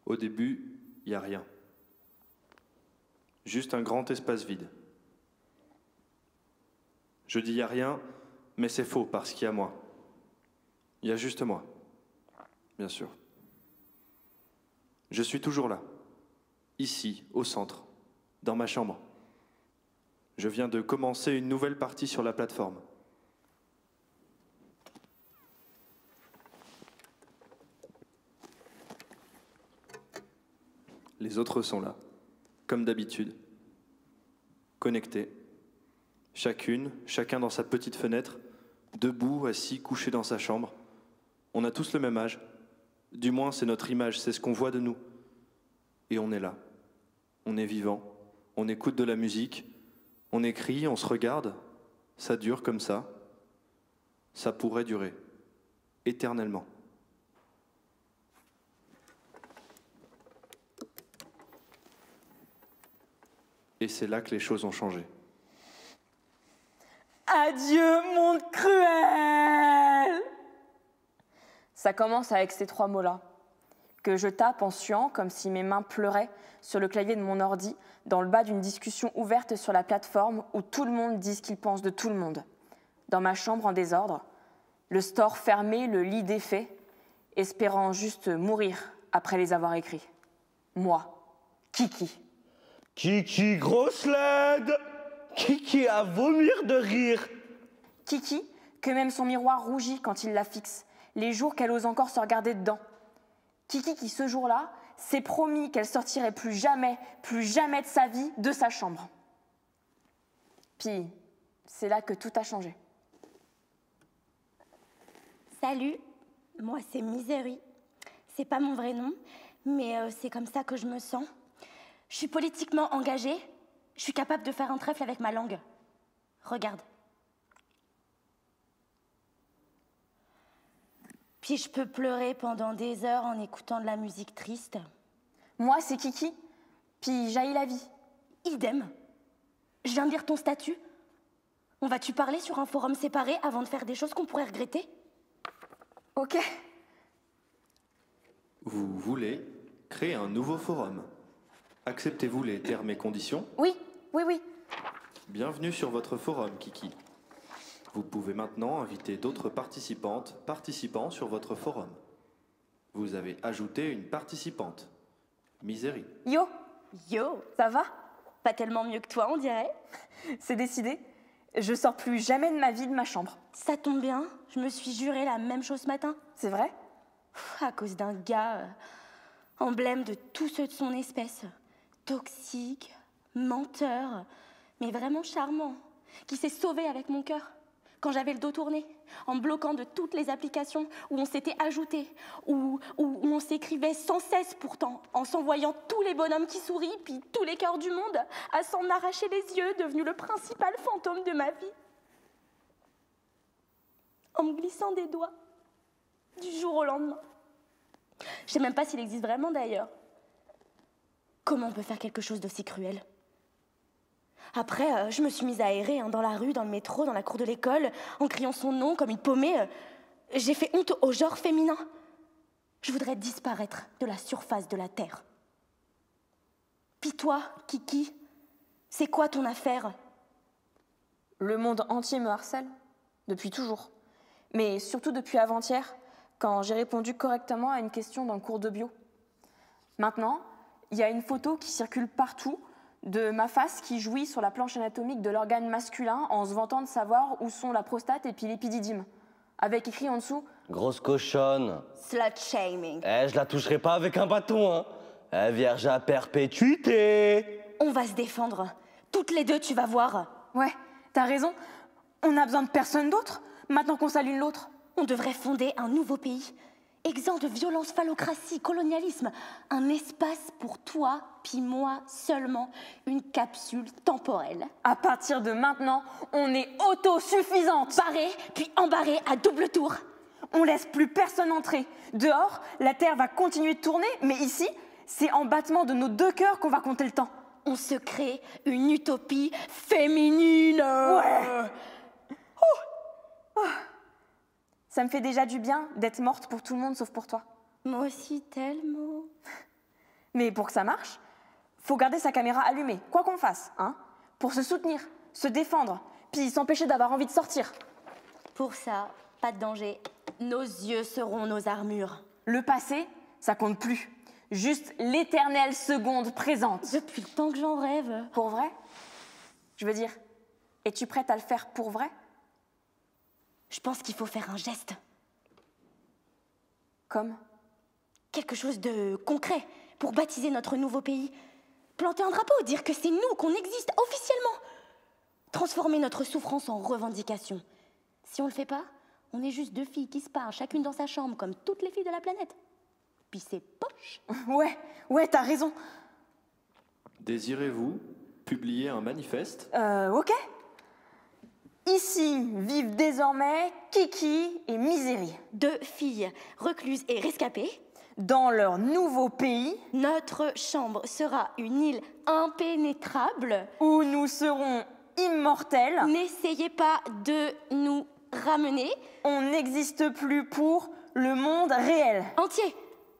Au début, il n'y a rien. Juste un grand espace vide. Je dis il n'y a rien, mais c'est faux parce qu'il y a moi. Il y a juste moi, bien sûr. Je suis toujours là, ici, au centre, dans ma chambre. Je viens de commencer une nouvelle partie sur la plateforme. Les autres sont là, comme d'habitude, connectés. Chacun dans sa petite fenêtre, debout, assis, couché dans sa chambre. On a tous le même âge. Du moins, c'est notre image, c'est ce qu'on voit de nous. Et on est là. On est vivant. On écoute de la musique. On écrit, on se regarde. Ça dure comme ça. Ça pourrait durer. Éternellement. Et c'est là que les choses ont changé. Adieu, monde cruel! Ça commence avec ces 3 mots-là, que je tape en suant comme si mes mains pleuraient sur le clavier de mon ordi, dans le bas d'une discussion ouverte sur la plateforme où tout le monde dit ce qu'il pense de tout le monde. Dans ma chambre en désordre, le store fermé, le lit défait, espérant juste mourir après les avoir écrits. Moi, Kiki. Kiki grosse laide! Kiki à vomir de rire! Kiki, que même son miroir rougit quand il la fixe, les jours qu'elle ose encore se regarder dedans. Kiki qui, ce jour-là, s'est promis qu'elle sortirait plus jamais de sa vie de sa chambre. Puis, c'est là que tout a changé. Salut, moi c'est Misery. C'est pas mon vrai nom, mais c'est comme ça que je me sens. Je suis politiquement engagée, je suis capable de faire un trèfle avec ma langue. Regarde. Puis je peux pleurer pendant des heures en écoutant de la musique triste. Moi, c'est Kiki, puis j'haïs la vie. Idem. Je viens de lire ton statut. On va-tu parler sur un forum séparé avant de faire des choses qu'on pourrait regretter? Ok. Vous voulez créer un nouveau forum. Acceptez-vous les termes et conditions? Oui. Bienvenue sur votre forum, Kiki. Vous pouvez maintenant inviter d'autres participants sur votre forum. Vous avez ajouté une participante, Misery. Yo, ça va? Pas tellement mieux que toi, on dirait. C'est décidé. Je sors plus jamais de ma vie de ma chambre. Ça tombe bien, je me suis juré la même chose ce matin. C'est vrai? À cause d'un gars, emblème de tous ceux de son espèce. Toxique, menteur, mais vraiment charmant, qui s'est sauvé avec mon cœur. Quand j'avais le dos tourné, en me bloquant de toutes les applications où on s'était ajouté, où on s'écrivait sans cesse pourtant, en s'envoyant tous les bonhommes qui sourient, puis tous les cœurs du monde, à s'en arracher les yeux, devenu le principal fantôme de ma vie. En me glissant des doigts, du jour au lendemain. Je sais même pas s'il existe vraiment d'ailleurs. Comment on peut faire quelque chose d'aussi cruel ? Après, je me suis mise à errer dans la rue, dans le métro, dans la cour de l'école, en criant son nom comme une paumée. J'ai fait honte au genre féminin. Je voudrais disparaître de la surface de la Terre. Puis toi, Kiki, c'est quoi ton affaire ? Le monde entier me harcèle, depuis toujours. Mais surtout depuis avant-hier, quand j'ai répondu correctement à une question dans le cours de bio. Maintenant, il y a une photo qui circule partout de ma face qui jouit sur la planche anatomique de l'organe masculin en se vantant de savoir où sont la prostate et puis l'épididyme. Avec écrit en dessous « Grosse cochonne. Slut shaming. Je la toucherai pas avec un bâton, hein. Vierge à perpétuité. On va se défendre. Toutes les deux, tu vas voir. Ouais, t'as raison, on a besoin de personne d'autre, maintenant qu'on s'aligne l'autre. On devrait fonder un nouveau pays, exempt de violence, phallocratie, colonialisme. Un espace pour toi, puis moi seulement. Une capsule temporelle. À partir de maintenant, on est autosuffisante. Barrée, puis embarrée à double tour. On laisse plus personne entrer. Dehors, la Terre va continuer de tourner, mais ici, c'est en battement de nos 2 cœurs qu'on va compter le temps. On se crée une utopie féminine. Ouais. Ça me fait déjà du bien d'être morte pour tout le monde sauf pour toi. Moi aussi, tellement. Mais pour que ça marche, faut garder sa caméra allumée, quoi qu'on fasse, hein, pour se soutenir, se défendre, puis s'empêcher d'avoir envie de sortir. Pour ça, pas de danger. Nos yeux seront nos armures. Le passé, ça compte plus. Juste l'éternelle seconde présente. Depuis le temps que j'en rêve. Pour vrai? Je veux dire, es-tu prête à le faire pour vrai? Je pense qu'il faut faire un geste. Comme? Quelque chose de concret pour baptiser notre nouveau pays. Planter un drapeau, dire que c'est nous, qu'on existe officiellement. Transformer notre souffrance en revendication. Si on le fait pas, on est juste deux filles qui se parlent, chacune dans sa chambre, comme toutes les filles de la planète. Puis c'est poche. Ouais, t'as raison. Désirez-vous publier un manifeste? Ok. Ici vivent désormais Kiki et Misery. Deux filles recluses et rescapées. Dans leur nouveau pays, Notre chambre sera une île impénétrable. où nous serons immortels, N'essayez pas de nous ramener. on n'existe plus pour le monde réel. Entier.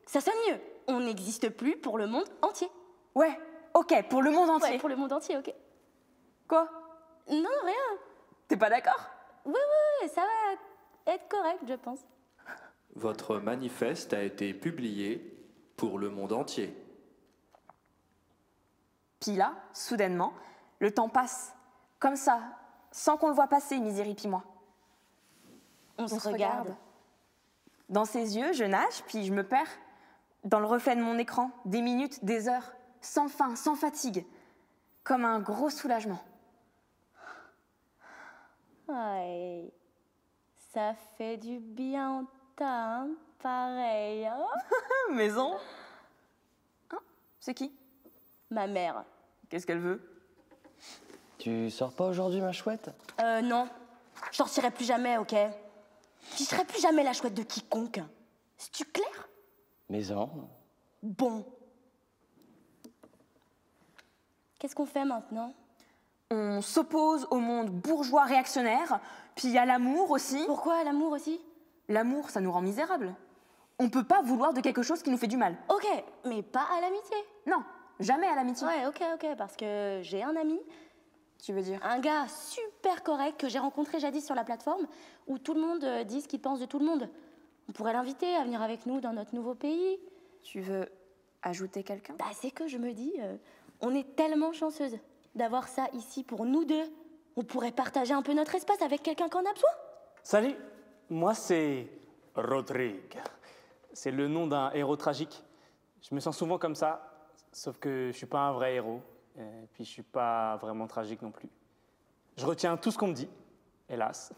Ça sonne mieux. On n'existe plus pour le monde entier. Ouais, ok, pour le monde entier. Ouais, pour le monde entier, ok. Quoi? Non, rien. T'es pas d'accord? Ouais, ça va être correct, je pense. Votre manifeste a été publié pour le monde entier. Puis là, soudainement, le temps passe, comme ça, sans qu'on le voit passer, Misery puis moi. On se regarde. Dans ses yeux, je nage, puis je me perds dans le reflet de mon écran, des minutes, des heures, sans fin, sans fatigue, comme un gros soulagement. Ouais. Ça fait du bien, hein, pareil. Hein. Maison? Hein? C'est qui? Ma mère. Qu'est-ce qu'elle veut? Tu sors pas aujourd'hui, ma chouette? Non. Je sortirai plus jamais, ok? Je serai plus jamais la chouette de quiconque. C'est-tu clair? Maison. Bon. Qu'est-ce qu'on fait maintenant? On s'oppose au monde bourgeois réactionnaire, puis à l'amour aussi. Pourquoi l'amour aussi? L'amour, ça nous rend misérables. On peut pas vouloir de quelque chose qui nous fait du mal. Ok, mais pas à l'amitié. Non, jamais à l'amitié. Ouais, ok, parce que j'ai un ami, Tu veux dire? un gars super correct que j'ai rencontré jadis sur la plateforme où tout le monde dit ce qu'il pense de tout le monde. On pourrait l'inviter à venir avec nous dans notre nouveau pays. Tu veux ajouter quelqu'un? Bah, c'est que je me dis, on est tellement chanceuse d'avoir ça ici pour nous deux. On pourrait partager un peu notre espace avec quelqu'un qui en a besoin. Salut, moi c'est Rodrigue. C'est le nom d'un héros tragique. Je me sens souvent comme ça, sauf que je suis pas un vrai héros, et puis je suis pas vraiment tragique non plus. Je retiens tout ce qu'on me dit, hélas.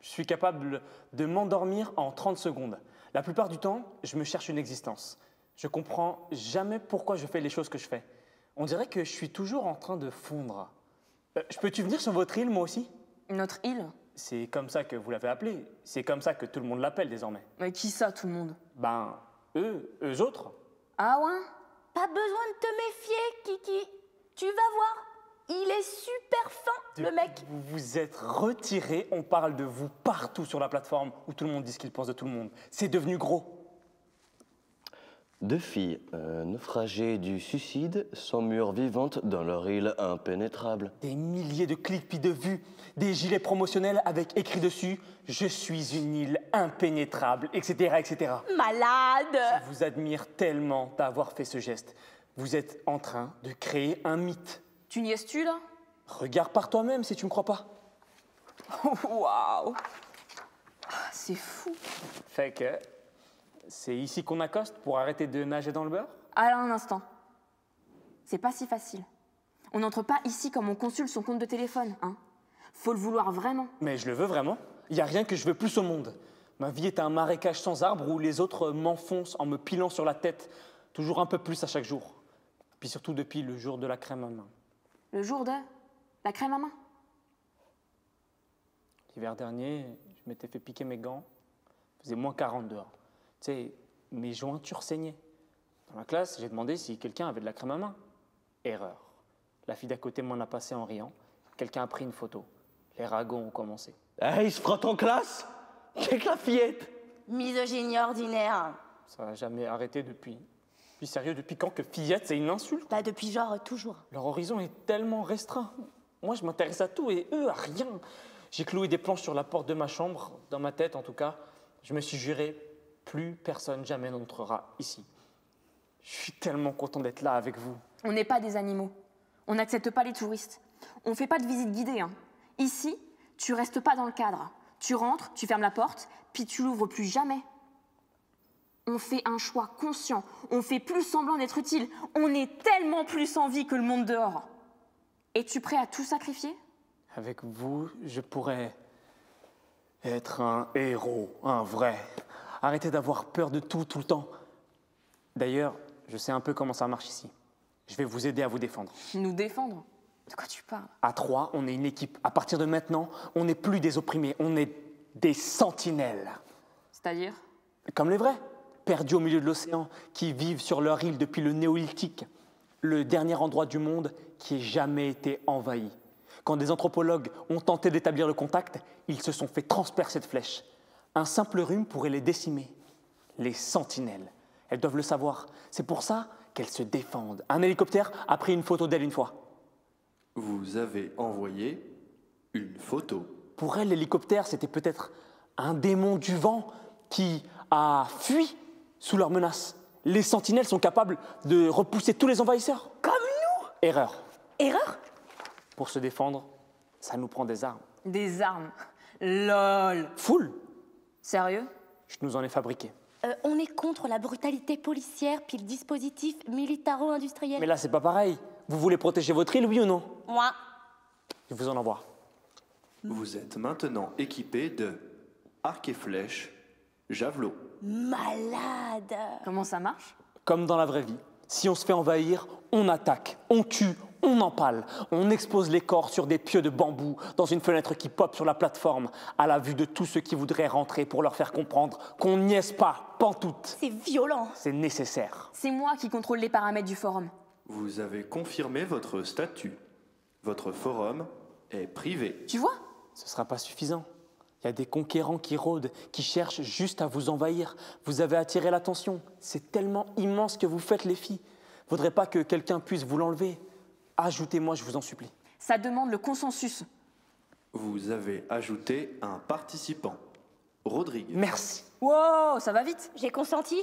Je suis capable de m'endormir en 30 secondes. La plupart du temps, je me cherche une existence. Je comprends jamais pourquoi je fais les choses que je fais. On dirait que je suis toujours en train de fondre. Je peux-tu venir sur votre île, moi aussi? Notre île? C'est comme ça que vous l'avez appelé. C'est comme ça que tout le monde l'appelle désormais. Mais qui ça, tout le monde? Ben, eux autres. Ah ouais? Pas besoin de te méfier, Kiki. Tu vas voir, il est super fin, le mec. Vous vous êtes retiré, on parle de vous partout sur la plateforme où tout le monde dit ce qu'il pense de tout le monde. C'est devenu gros. Deux filles, naufragées du suicide, sont mûres vivantes dans leur île impénétrable. Des milliers de clics puis de vues, des gilets promotionnels avec écrit dessus « Je suis une île impénétrable », etc., etc. Malade. Je vous admire tellement d'avoir fait ce geste. Vous êtes en train de créer un mythe. Tu niaises-tu, là? Regarde par toi-même si tu ne me crois pas. Waouh! C'est fou. Fait que c'est ici qu'on accoste pour arrêter de nager dans le beurre? Alors, un instant. C'est pas si facile. On n'entre pas ici comme on consulte son compte de téléphone, hein. Faut le vouloir vraiment. Mais je le veux vraiment. Il n'y a rien que je veux plus au monde. Ma vie est un marécage sans arbres où les autres m'enfoncent en me pilant sur la tête, toujours un peu plus à chaque jour. Puis surtout depuis le jour de la crème à main. Le jour de la crème à main. L'hiver dernier, je m'étais fait piquer mes gants. Il faisait moins 40 dehors. Tu sais, mes jointures saignaient. Dans la classe, j'ai demandé si quelqu'un avait de la crème à main. Erreur. La fille d'à côté m'en a passé en riant. Quelqu'un a pris une photo. Les ragots ont commencé. Eh, il se frotte en classe? Qu'est-ce que la fillette? Misogynie ordinaire. Ça n'a jamais arrêté depuis. Puis sérieux, depuis quand que fillette, c'est une insulte? Bah depuis genre toujours. Leur horizon est tellement restreint. Moi, je m'intéresse à tout et eux à rien. J'ai cloué des planches sur la porte de ma chambre, dans ma tête en tout cas. Je me suis juré, plus personne jamais n'entrera ici. Je suis tellement content d'être là avec vous. On n'est pas des animaux. On n'accepte pas les touristes. On ne fait pas de visite guidée. Hein. Ici, tu restes pas dans le cadre. Tu rentres, tu fermes la porte, puis tu l'ouvres plus jamais. On fait un choix conscient. On fait plus semblant d'être utile. On est tellement plus en vie que le monde dehors. Es-tu prêt à tout sacrifier? Avec vous, je pourrais être un héros, un vrai. Arrêtez d'avoir peur de tout le temps. D'ailleurs, je sais un peu comment ça marche ici. Je vais vous aider à vous défendre. Nous défendre? De quoi tu parles? À 3, on est une équipe. À partir de maintenant, on n'est plus des opprimés, on est des sentinelles. C'est-à-dire? Comme les vrais, perdus au milieu de l'océan, qui vivent sur leur île depuis le néolithique, le dernier endroit du monde qui ait jamais été envahi. Quand des anthropologues ont tenté d'établir le contact, ils se sont fait transpercer de flèches. Un simple rhume pourrait les décimer. Les sentinelles, elles doivent le savoir. C'est pour ça qu'elles se défendent. Un hélicoptère a pris une photo d'elles une fois. Vous avez envoyé une photo. Pour elles, l'hélicoptère, c'était peut-être un démon du vent qui a fui sous leur menace. Les sentinelles sont capables de repousser tous les envahisseurs. Comme nous? Erreur. Erreur? Pour se défendre, ça nous prend des armes. Des armes. LOL. Full. Sérieux? Je nous en ai fabriqué. On est contre la brutalité policière puis le dispositif militaro-industriel. Mais là, c'est pas pareil. Vous voulez protéger votre île, oui ou non? Moi. Je vous en envoie. Vous êtes maintenant équipé de arc et flèche, javelot. Malade. Comment ça marche? Comme dans la vraie vie. Si on se fait envahir, on attaque, on tue, on empale. On expose les corps sur des pieux de bambou dans une fenêtre qui pop sur la plateforme à la vue de tous ceux qui voudraient rentrer pour leur faire comprendre qu'on niaise pas, pantoute. C'est violent. C'est nécessaire. C'est moi qui contrôle les paramètres du forum. Vous avez confirmé votre statut. Votre forum est privé. Tu vois? Ce sera pas suffisant. Il y a des conquérants qui rôdent, qui cherchent juste à vous envahir. Vous avez attiré l'attention. C'est tellement immense que vous faites, les filles. Faudrait pas que quelqu'un puisse vous l'enlever. Ajoutez-moi, je vous en supplie. Ça demande le consensus. Vous avez ajouté un participant, Rodrigue. Merci. Wow, ça va vite. J'ai consenti?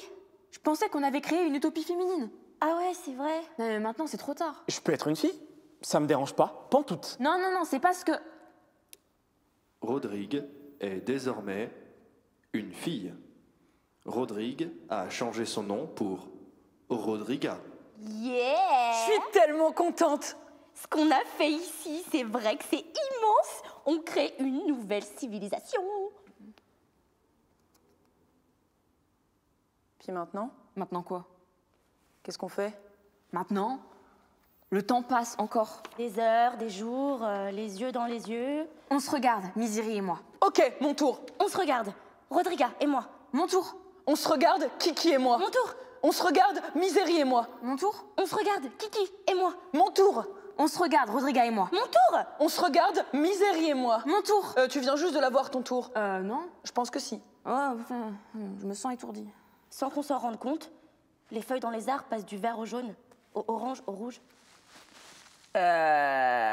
Je pensais qu'on avait créé une utopie féminine. Ah ouais, c'est vrai. Mais maintenant, c'est trop tard. Je peux être une fille? Ça me dérange pas, pantoute. Non, c'est parce que... Rodrigue est désormais une fille. Rodrigue a changé son nom pour Rodriga. Yeah. Je suis tellement contente. Ce qu'on a fait ici, c'est vrai que c'est immense. On crée une nouvelle civilisation. Puis maintenant, Maintenant quoi? qu'est-ce qu'on fait? Maintenant, le temps passe encore. Des heures, des jours, les yeux dans les yeux. On se regarde, Misery et moi. Ok, mon tour. On se regarde. Rodriga et moi. Mon tour. On se regarde, Kiki et moi. Mon tour. On se regarde, Misery et moi. Mon tour. On se regarde. Kiki et moi. Mon tour. On se regarde, Rodriga et moi. Mon tour. On se regarde, Misery et moi. Mon tour. Tu viens juste de l'avoir, ton tour. Non. Je pense que si. Oh, putain, je me sens étourdie. Sans qu'on s'en rende compte, les feuilles dans les arbres passent du vert au jaune, au orange au rouge. Arc.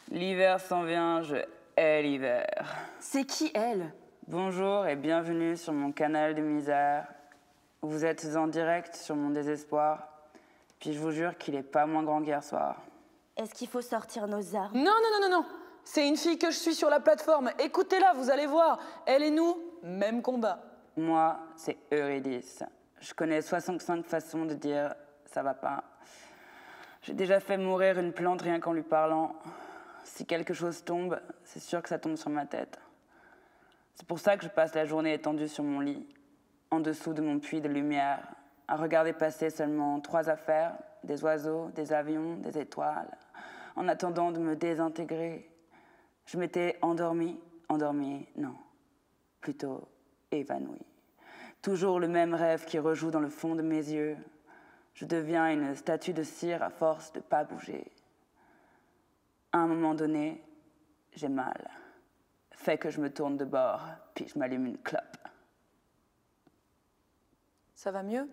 L'hiver s'en vient, je hais l'hiver. C'est qui elle? Bonjour et bienvenue sur mon canal de misère. Vous êtes en direct sur mon désespoir. Puis je vous jure qu'il est pas moins grand qu'hier soir. Est-ce qu'il faut sortir nos armes? Non. C'est une fille que je suis sur la plateforme. Écoutez-la, vous allez voir. Elle et nous, même combat. Moi, c'est Eurydice. Je connais 65 façons de dire ça va pas. J'ai déjà fait mourir une plante rien qu'en lui parlant. Si quelque chose tombe, c'est sûr que ça tombe sur ma tête. C'est pour ça que je passe la journée étendue sur mon lit, en dessous de mon puits de lumière, à regarder passer seulement 3 affaires, des oiseaux, des avions, des étoiles, en attendant de me désintégrer. Je m'étais endormie, non, plutôt évanouie. Toujours le même rêve qui rejoue dans le fond de mes yeux. Je deviens une statue de cire à force de pas bouger. À un moment donné, j'ai mal. Fait que je me tourne de bord, puis je m'allume une clope. Ça va mieux?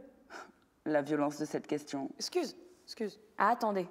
La violence de cette question. Excuse. Ah, attendez.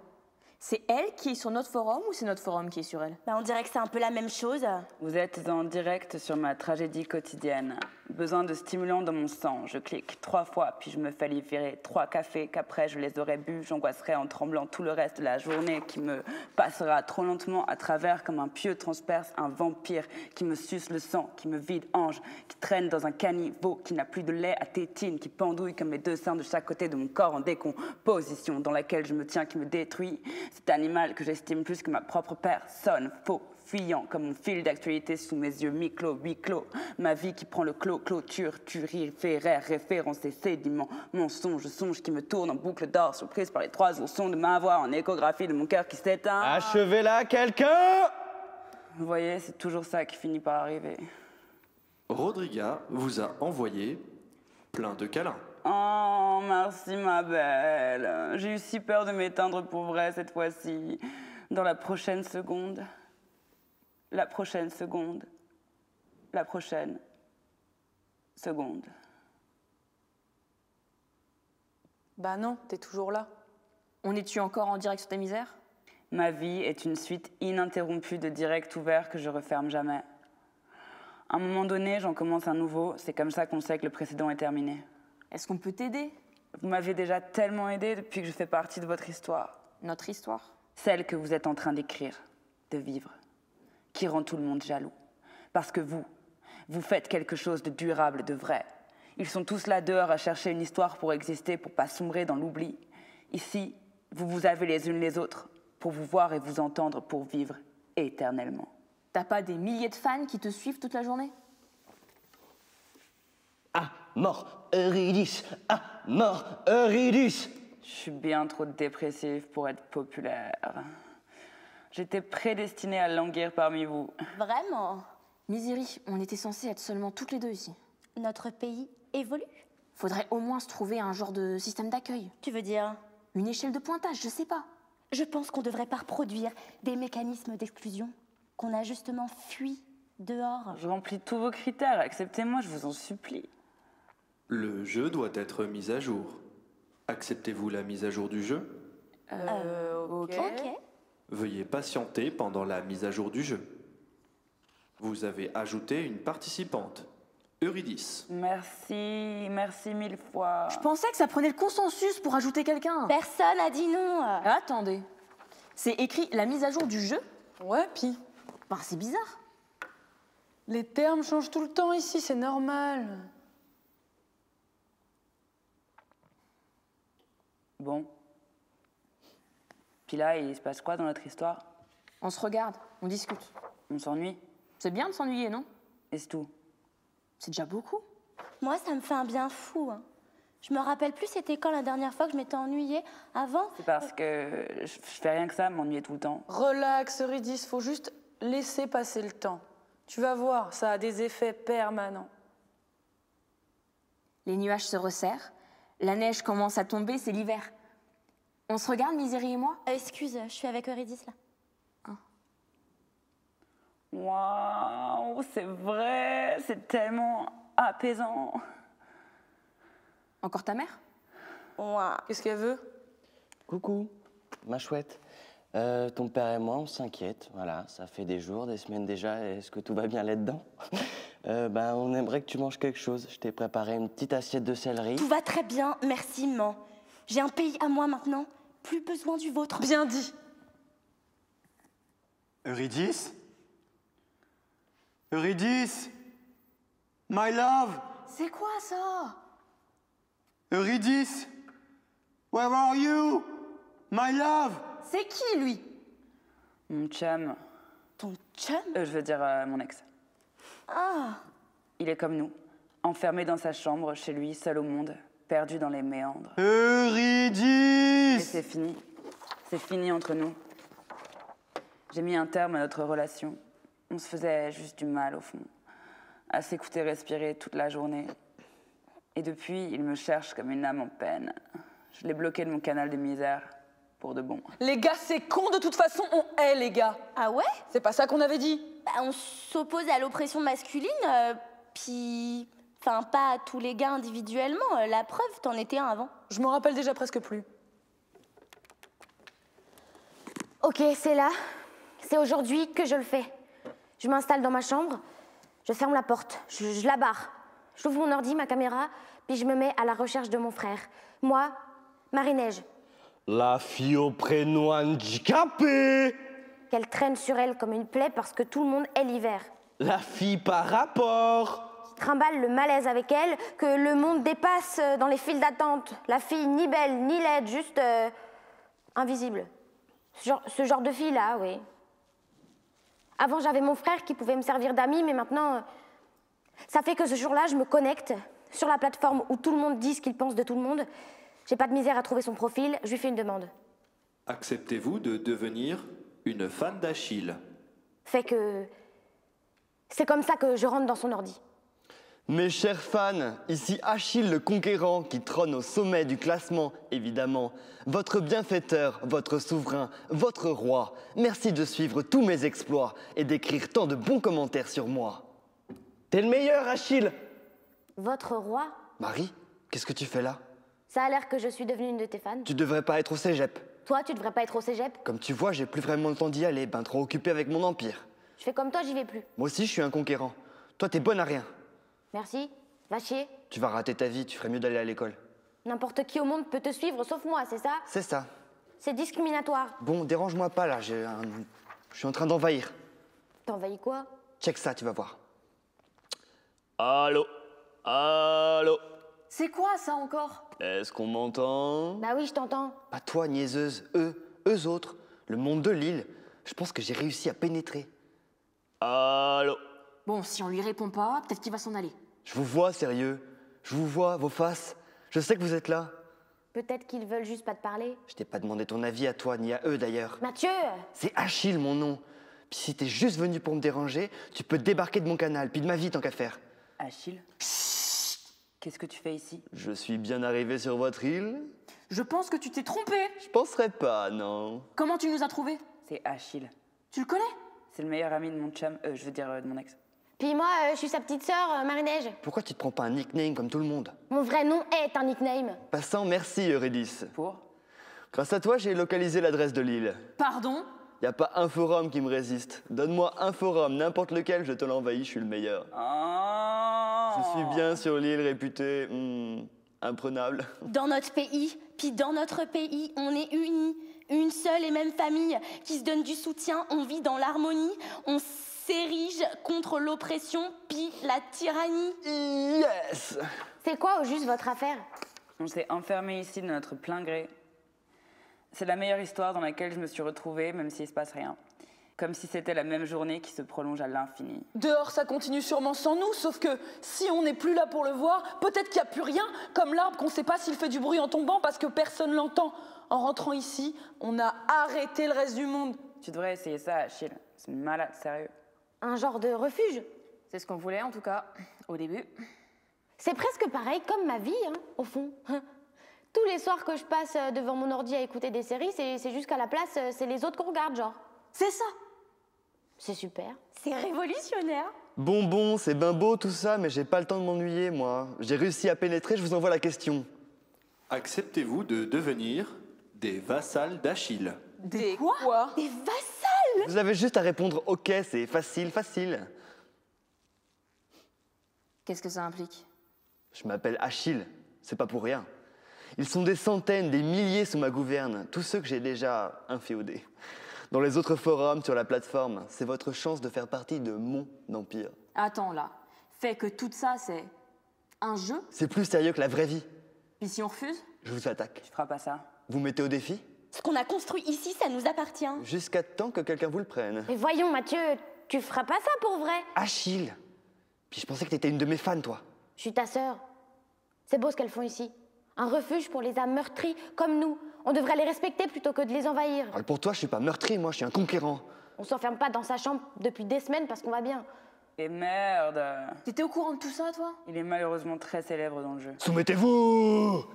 C'est elle qui est sur notre forum ou c'est notre forum qui est sur elle? Bah, on dirait que c'est un peu la même chose. Vous êtes en direct sur ma tragédie quotidienne. Besoin de stimulants dans mon sang. Je clique 3 fois, puis je me fais livrer 3 cafés qu'après je les aurais bu. J'angoisserai en tremblant tout le reste de la journée qui me passera trop lentement à travers comme un pieu transperce un vampire qui me suce le sang, qui me vide ange, qui traîne dans un caniveau, qui n'a plus de lait à tétine, qui pendouille comme mes 2 seins de chaque côté de mon corps en décomposition, dans laquelle je me tiens, qui me détruit. Cet animal que j'estime plus que ma propre personne, faux, fuyant comme mon fil d'actualité sous mes yeux mi-clos, huis clos. Ma vie qui prend le clôture, turiféraire, référence et sédiments, mensonge, songe qui me tourne en boucle d'or, surprise par les 3 oursons de ma voix en échographie de mon cœur qui s'éteint. Achevez-la, quelqu'un! Vous voyez, c'est toujours ça qui finit par arriver. Rodriga vous a envoyé plein de câlins. Oh, merci ma belle. J'ai eu si peur de m'éteindre pour vrai cette fois-ci. Dans la prochaine seconde. La prochaine seconde. La prochaine seconde. Bah non, t'es toujours là. On est-tu encore en direct sur tes misères? Ma vie est une suite ininterrompue de directs ouverts que je referme jamais. À un moment donné, j'en commence un nouveau. C'est comme ça qu'on sait que le précédent est terminé. Est-ce qu'on peut t'aider? Vous m'avez déjà tellement aidé depuis que je fais partie de votre histoire. Notre histoire? Celle que vous êtes en train d'écrire, de vivre, qui rend tout le monde jaloux. Parce que vous faites quelque chose de durable, de vrai. Ils sont tous là dehors à chercher une histoire pour exister, pour pas sombrer dans l'oubli. Ici, vous vous avez les unes les autres, pour vous voir et vous entendre, pour vivre éternellement. T'as pas des milliers de fans qui te suivent toute la journée? Ah, mort, Eurydice! Ah, mort, Eurydice! Je suis bien trop dépressive pour être populaire. J'étais prédestinée à languir parmi vous. Vraiment? Misery, on était censés être seulement toutes les deux ici. Notre pays évolue? Faudrait au moins se trouver un genre de système d'accueil. Tu veux dire? Une échelle de pointage, je sais pas. Je pense qu'on devrait pas reproduire des mécanismes d'exclusion qu'on a justement fui dehors. Je remplis tous vos critères, acceptez-moi, je vous en supplie. Le jeu doit être mis à jour. Acceptez-vous la mise à jour du jeu? Ok. Veuillez patienter pendant la mise à jour du jeu. Vous avez ajouté une participante, Eurydice. Merci 1000 fois. Je pensais que ça prenait le consensus pour ajouter quelqu'un. Personne a dit non. Attendez. C'est écrit la mise à jour du jeu? Ouais, puis Ben, c'est bizarre. les termes changent tout le temps ici, c'est normal. Bon. Puis là, il se passe quoi dans notre histoire? On se regarde, on discute. On s'ennuie? C'est bien de s'ennuyer, non? Et c'est tout? C'est déjà beaucoup. Moi, ça me fait un bien fou. Hein. Je me rappelle plus c'était quand la dernière fois que je m'étais ennuyée. Avant, C'est parce que je fais rien que ça, m'ennuyer tout le temps. Relax, Eurydice, faut juste laisser passer le temps. Tu vas voir, ça a des effets permanents. Les nuages se resserrent, la neige commence à tomber, c'est l'hiver. On se regarde, Misery et moi? excuse, je suis avec Eurydice là. Waouh, c'est vrai, c'est tellement apaisant. Encore ta mère? Ouah. Qu'est-ce qu'elle veut? Coucou, ma chouette. Ton père et moi, on s'inquiète. Voilà, ça fait des jours, des semaines déjà. Est-ce que tout va bien là-dedans? On aimerait que tu manges quelque chose. Je t'ai préparé une petite assiette de céleri. Tout va très bien, merci, man. J'ai un pays à moi maintenant. Plus besoin du vôtre. Bien dit. Eurydice? Eurydice? My love? C'est quoi ça? Eurydice? Where are you? My love? C'est qui, lui? Mon chum, Ton chum? je veux dire mon ex. Ah, Il est comme nous, enfermé dans sa chambre, chez lui, seul au monde, perdu dans les méandres. Et Eurydice! c'est fini. C'est fini entre nous. J'ai mis un terme à notre relation. On se faisait juste du mal, au fond. À s'écouter respirer toute la journée. Et depuis, il me cherche comme une âme en peine. Je l'ai bloqué de mon canal de misère, pour de bon. Les gars, c'est con, de toute façon, on hait, les gars. ah ouais? C'est pas ça qu'on avait dit. Bah, on s'oppose à l'oppression masculine, puis Enfin, pas tous les gars individuellement. La preuve, t'en étais un avant. Je m'en rappelle déjà presque plus. Ok, c'est là. C'est aujourd'hui que je le fais. Je m'installe dans ma chambre, je ferme la porte, je la barre. J'ouvre mon ordi, ma caméra, puis je me mets à la recherche de mon frère. Moi, Marie-Neige, La fille au prénom handicapé. qu'elle traîne sur elle comme une plaie parce que tout le monde est l'hiver. La fille par rapport. Trimballe le malaise avec elle, que le monde dépasse dans les files d'attente. La fille ni belle, ni laide, juste invisible. Ce genre de fille-là, oui. Avant, j'avais mon frère qui pouvait me servir d'ami, mais maintenant, ça fait que ce jour-là, je me connecte sur la plateforme où tout le monde dit ce qu'il pense de tout le monde. J'ai pas de misère à trouver son profil, je lui fais une demande. Acceptez-vous de devenir une fan d'Achille? Fait que c'est comme ça que je rentre dans son ordi. Mes chers fans, ici Achille le Conquérant qui trône au sommet du classement, évidemment. Votre bienfaiteur, votre souverain, votre roi. Merci de suivre tous mes exploits et d'écrire tant de bons commentaires sur moi. T'es le meilleur, Achille. Votre roi? Marie, qu'est-ce que tu fais là? Ça a l'air que je suis devenue une de tes fans. Tu devrais pas être au cégep. Toi, tu devrais pas être au cégep. Comme tu vois, j'ai plus vraiment le temps d'y aller, ben trop occupé avec mon empire. Je fais comme toi, j'y vais plus. Moi aussi, je suis un conquérant. Toi, t'es bonne à rien. Merci, va chier. Tu vas rater ta vie, tu ferais mieux d'aller à l'école. N'importe qui au monde peut te suivre, sauf moi, c'est ça? C'est ça. C'est discriminatoire. Bon, dérange-moi pas là, je suis en train d'envahir. T'envahis quoi? Check ça, tu vas voir. Allô? Allô? C'est quoi ça encore? Est-ce qu'on m'entend? Bah oui, je t'entends. Pas toi, niaiseuse, eux autres, le monde de l'île. Je pense que j'ai réussi à pénétrer. Allô? Bon, si on lui répond pas, peut-être qu'il va s'en aller. Je vous vois, sérieux. Je vous vois, vos faces. Je sais que vous êtes là. Peut-être qu'ils veulent juste pas te parler. Je t'ai pas demandé ton avis à toi, ni à eux d'ailleurs. Mathieu! C'est Achille, mon nom. Puis si t'es juste venu pour me déranger, tu peux te débarquer de mon canal, puis de ma vie tant qu'à faire. Achille, qu'est-ce que tu fais ici? Je suis bien arrivé sur votre île? Je pense que tu t'es trompé. Je penserais pas, non. Comment tu nous as trouvés? C'est Achille. Tu le connais? C'est le meilleur ami de mon chum, je veux dire de mon ex. Puis moi, je suis sa petite sœur, Marie-Neige. Pourquoi tu te prends pas un nickname comme tout le monde? Mon vrai nom est un nickname. Passant, merci Eurydice. Pour? Grâce à toi, j'ai localisé l'adresse de l'île. Pardon? Y a pas un forum qui me résiste. Donne-moi un forum, n'importe lequel, je te l'envahis, je suis le meilleur. Oh. Je suis bien sur l'île réputée imprenable. Dans notre pays, puis dans notre pays, on est unis. Une seule et même famille qui se donne du soutien, on vit dans l'harmonie, on s'érige contre l'oppression, puis la tyrannie. Yes! C'est quoi au juste votre affaire? On s'est enfermés ici de notre plein gré. C'est la meilleure histoire dans laquelle je me suis retrouvée, même s'il se passe rien. Comme si c'était la même journée qui se prolonge à l'infini. Dehors, ça continue sûrement sans nous, sauf que si on n'est plus là pour le voir, peut-être qu'il n'y a plus rien, comme l'arbre qu'on ne sait pas s'il fait du bruit en tombant parce que personne l'entend. En rentrant ici, on a arrêté le reste du monde. Tu devrais essayer ça, Achille. C'est malade, sérieux. Un genre de refuge? C'est ce qu'on voulait en tout cas, au début. C'est presque pareil comme ma vie, hein, au fond. Tous les soirs que je passe devant mon ordi à écouter des séries, c'est juste qu'à la place, c'est les autres qu'on regarde, genre. C'est ça. C'est super. C'est révolutionnaire. Bon, c'est ben beau tout ça, mais j'ai pas le temps de m'ennuyer, moi. J'ai réussi à pénétrer, je vous envoie la question. Acceptez-vous de devenir des vassals d'Achille? Des quoi? Des vassals. Vous avez juste à répondre OK, c'est facile. Qu'est-ce que ça implique? Je m'appelle Achille, c'est pas pour rien. Ils sont des centaines, des milliers sous ma gouverne, tous ceux que j'ai déjà inféodés. Dans les autres forums, sur la plateforme, c'est votre chance de faire partie de mon empire. Attends là, fait que tout ça c'est un jeu? C'est plus sérieux que la vraie vie. Puis si on refuse? Je vous attaque. Tu feras pas ça. Vous mettez au défi? Ce qu'on a construit ici, ça nous appartient. Jusqu'à temps que quelqu'un vous le prenne. Mais voyons, Mathieu, tu feras pas ça pour vrai. Achille! Puis je pensais que t'étais une de mes fans, toi. Je suis ta sœur. C'est beau ce qu'elles font ici. Un refuge pour les âmes meurtries comme nous. On devrait les respecter plutôt que de les envahir. Alors pour toi, je suis pas meurtri, moi, je suis un conquérant. On s'enferme pas dans sa chambre depuis des semaines parce qu'on va bien. Et merde! T'étais au courant de tout ça, toi? Il est malheureusement très célèbre dans le jeu. Soumettez-vous!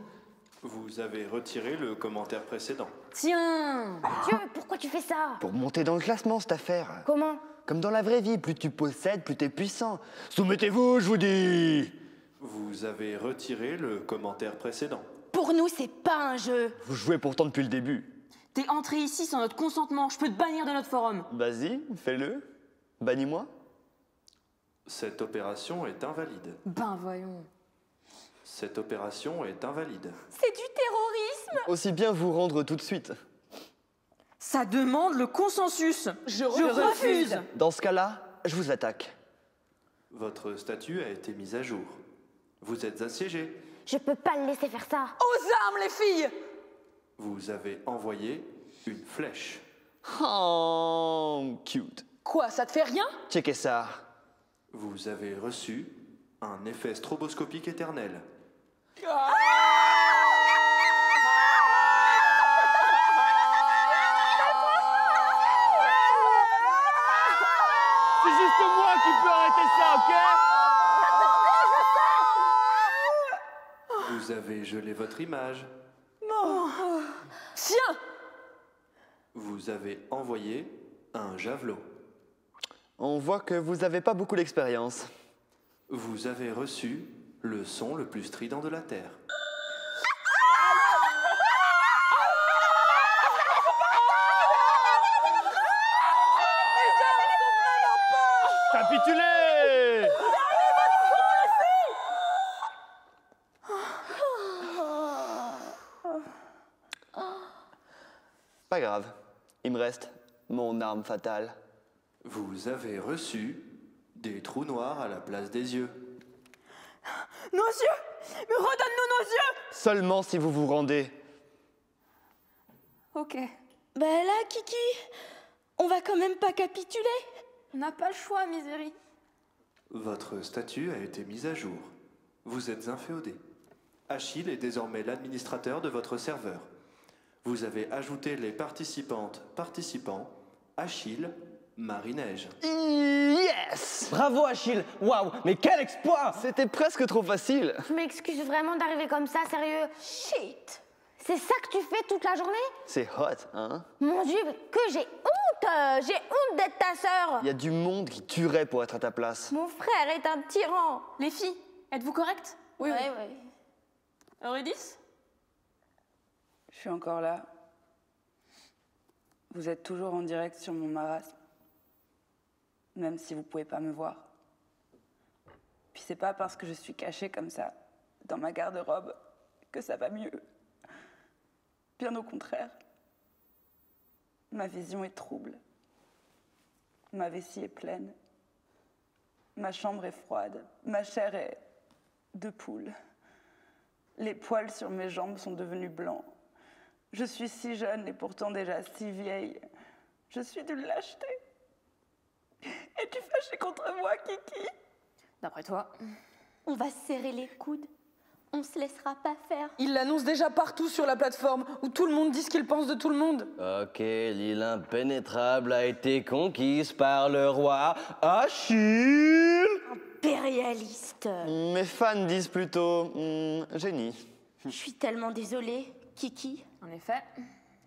Vous avez retiré le commentaire précédent. Tiens! Mathieu, pourquoi tu fais ça? Pour monter dans le classement, cette affaire. Comment? Comme dans la vraie vie, plus tu possèdes, plus t'es puissant. Soumettez-vous, je vous dis! Vous avez retiré le commentaire précédent. Pour nous, c'est pas un jeu. Vous jouez pourtant depuis le début. T'es entré ici sans notre consentement, je peux te bannir de notre forum. Vas-y, fais-le. Bannis-moi. Cette opération est invalide. Ben voyons. Cette opération est invalide. C'est du terrorisme. Aussi bien vous rendre tout de suite. Ça demande le consensus. Je refuse. Dans ce cas-là, je vous attaque. Votre statut a été mis à jour. Vous êtes assiégé. Je peux pas le laisser faire ça. Aux armes, les filles! Vous avez envoyé une flèche. Oh, cute. Quoi, ça te fait rien? Checkez ça. Vous avez reçu un effet stroboscopique éternel. C'est juste moi qui peux arrêter ça, ok? Vous avez gelé votre image. Tiens! Vous avez envoyé un javelot. On voit que vous avez pas beaucoup d'expérience. Vous avez reçu le son le plus strident de la Terre. Capitulez! Pas grave, il me reste mon arme fatale. Vous avez reçu des trous noirs à la place des yeux. Nos yeux! Mais redonne-nous nos yeux! Seulement si vous vous rendez. Ok. Bah là, Kiki, on va quand même pas capituler. On n'a pas le choix, Misery. Votre statut a été mis à jour. Vous êtes inféodé. Achille est désormais l'administrateur de votre serveur. Vous avez ajouté les participants Achille, Marie-Neige. Yes! Bravo Achille! Waouh, mais quel exploit! C'était presque trop facile. Je m'excuse vraiment d'arriver comme ça, sérieux. Shit! C'est ça que tu fais toute la journée? C'est hot, hein? Mon Dieu, que j'ai honte! J'ai honte d'être ta sœur! Il y a du monde qui tuerait pour être à ta place. Mon frère est un tyran! Les filles, êtes-vous correctes? Oui. Eurydice? Je suis encore là. Vous êtes toujours en direct sur mon marasme. Même si vous pouvez pas me voir. Puis c'est pas parce que je suis cachée comme ça, dans ma garde-robe, que ça va mieux. Bien au contraire. Ma vision est trouble. Ma vessie est pleine. Ma chambre est froide. Ma chair est de poule. Les poils sur mes jambes sont devenus blancs. Je suis si jeune et pourtant déjà si vieille. Je suis d'une lâcheté. Es-tu fâchée contre moi, Kiki? D'après toi? On va serrer les coudes. On se laissera pas faire. Il l'annonce déjà partout sur la plateforme, où tout le monde dit ce qu'il pense de tout le monde. Ok, l'île impénétrable a été conquise par le roi Achille! Impérialiste. Mes fans disent plutôt génie. Je suis tellement désolée, Kiki. En effet.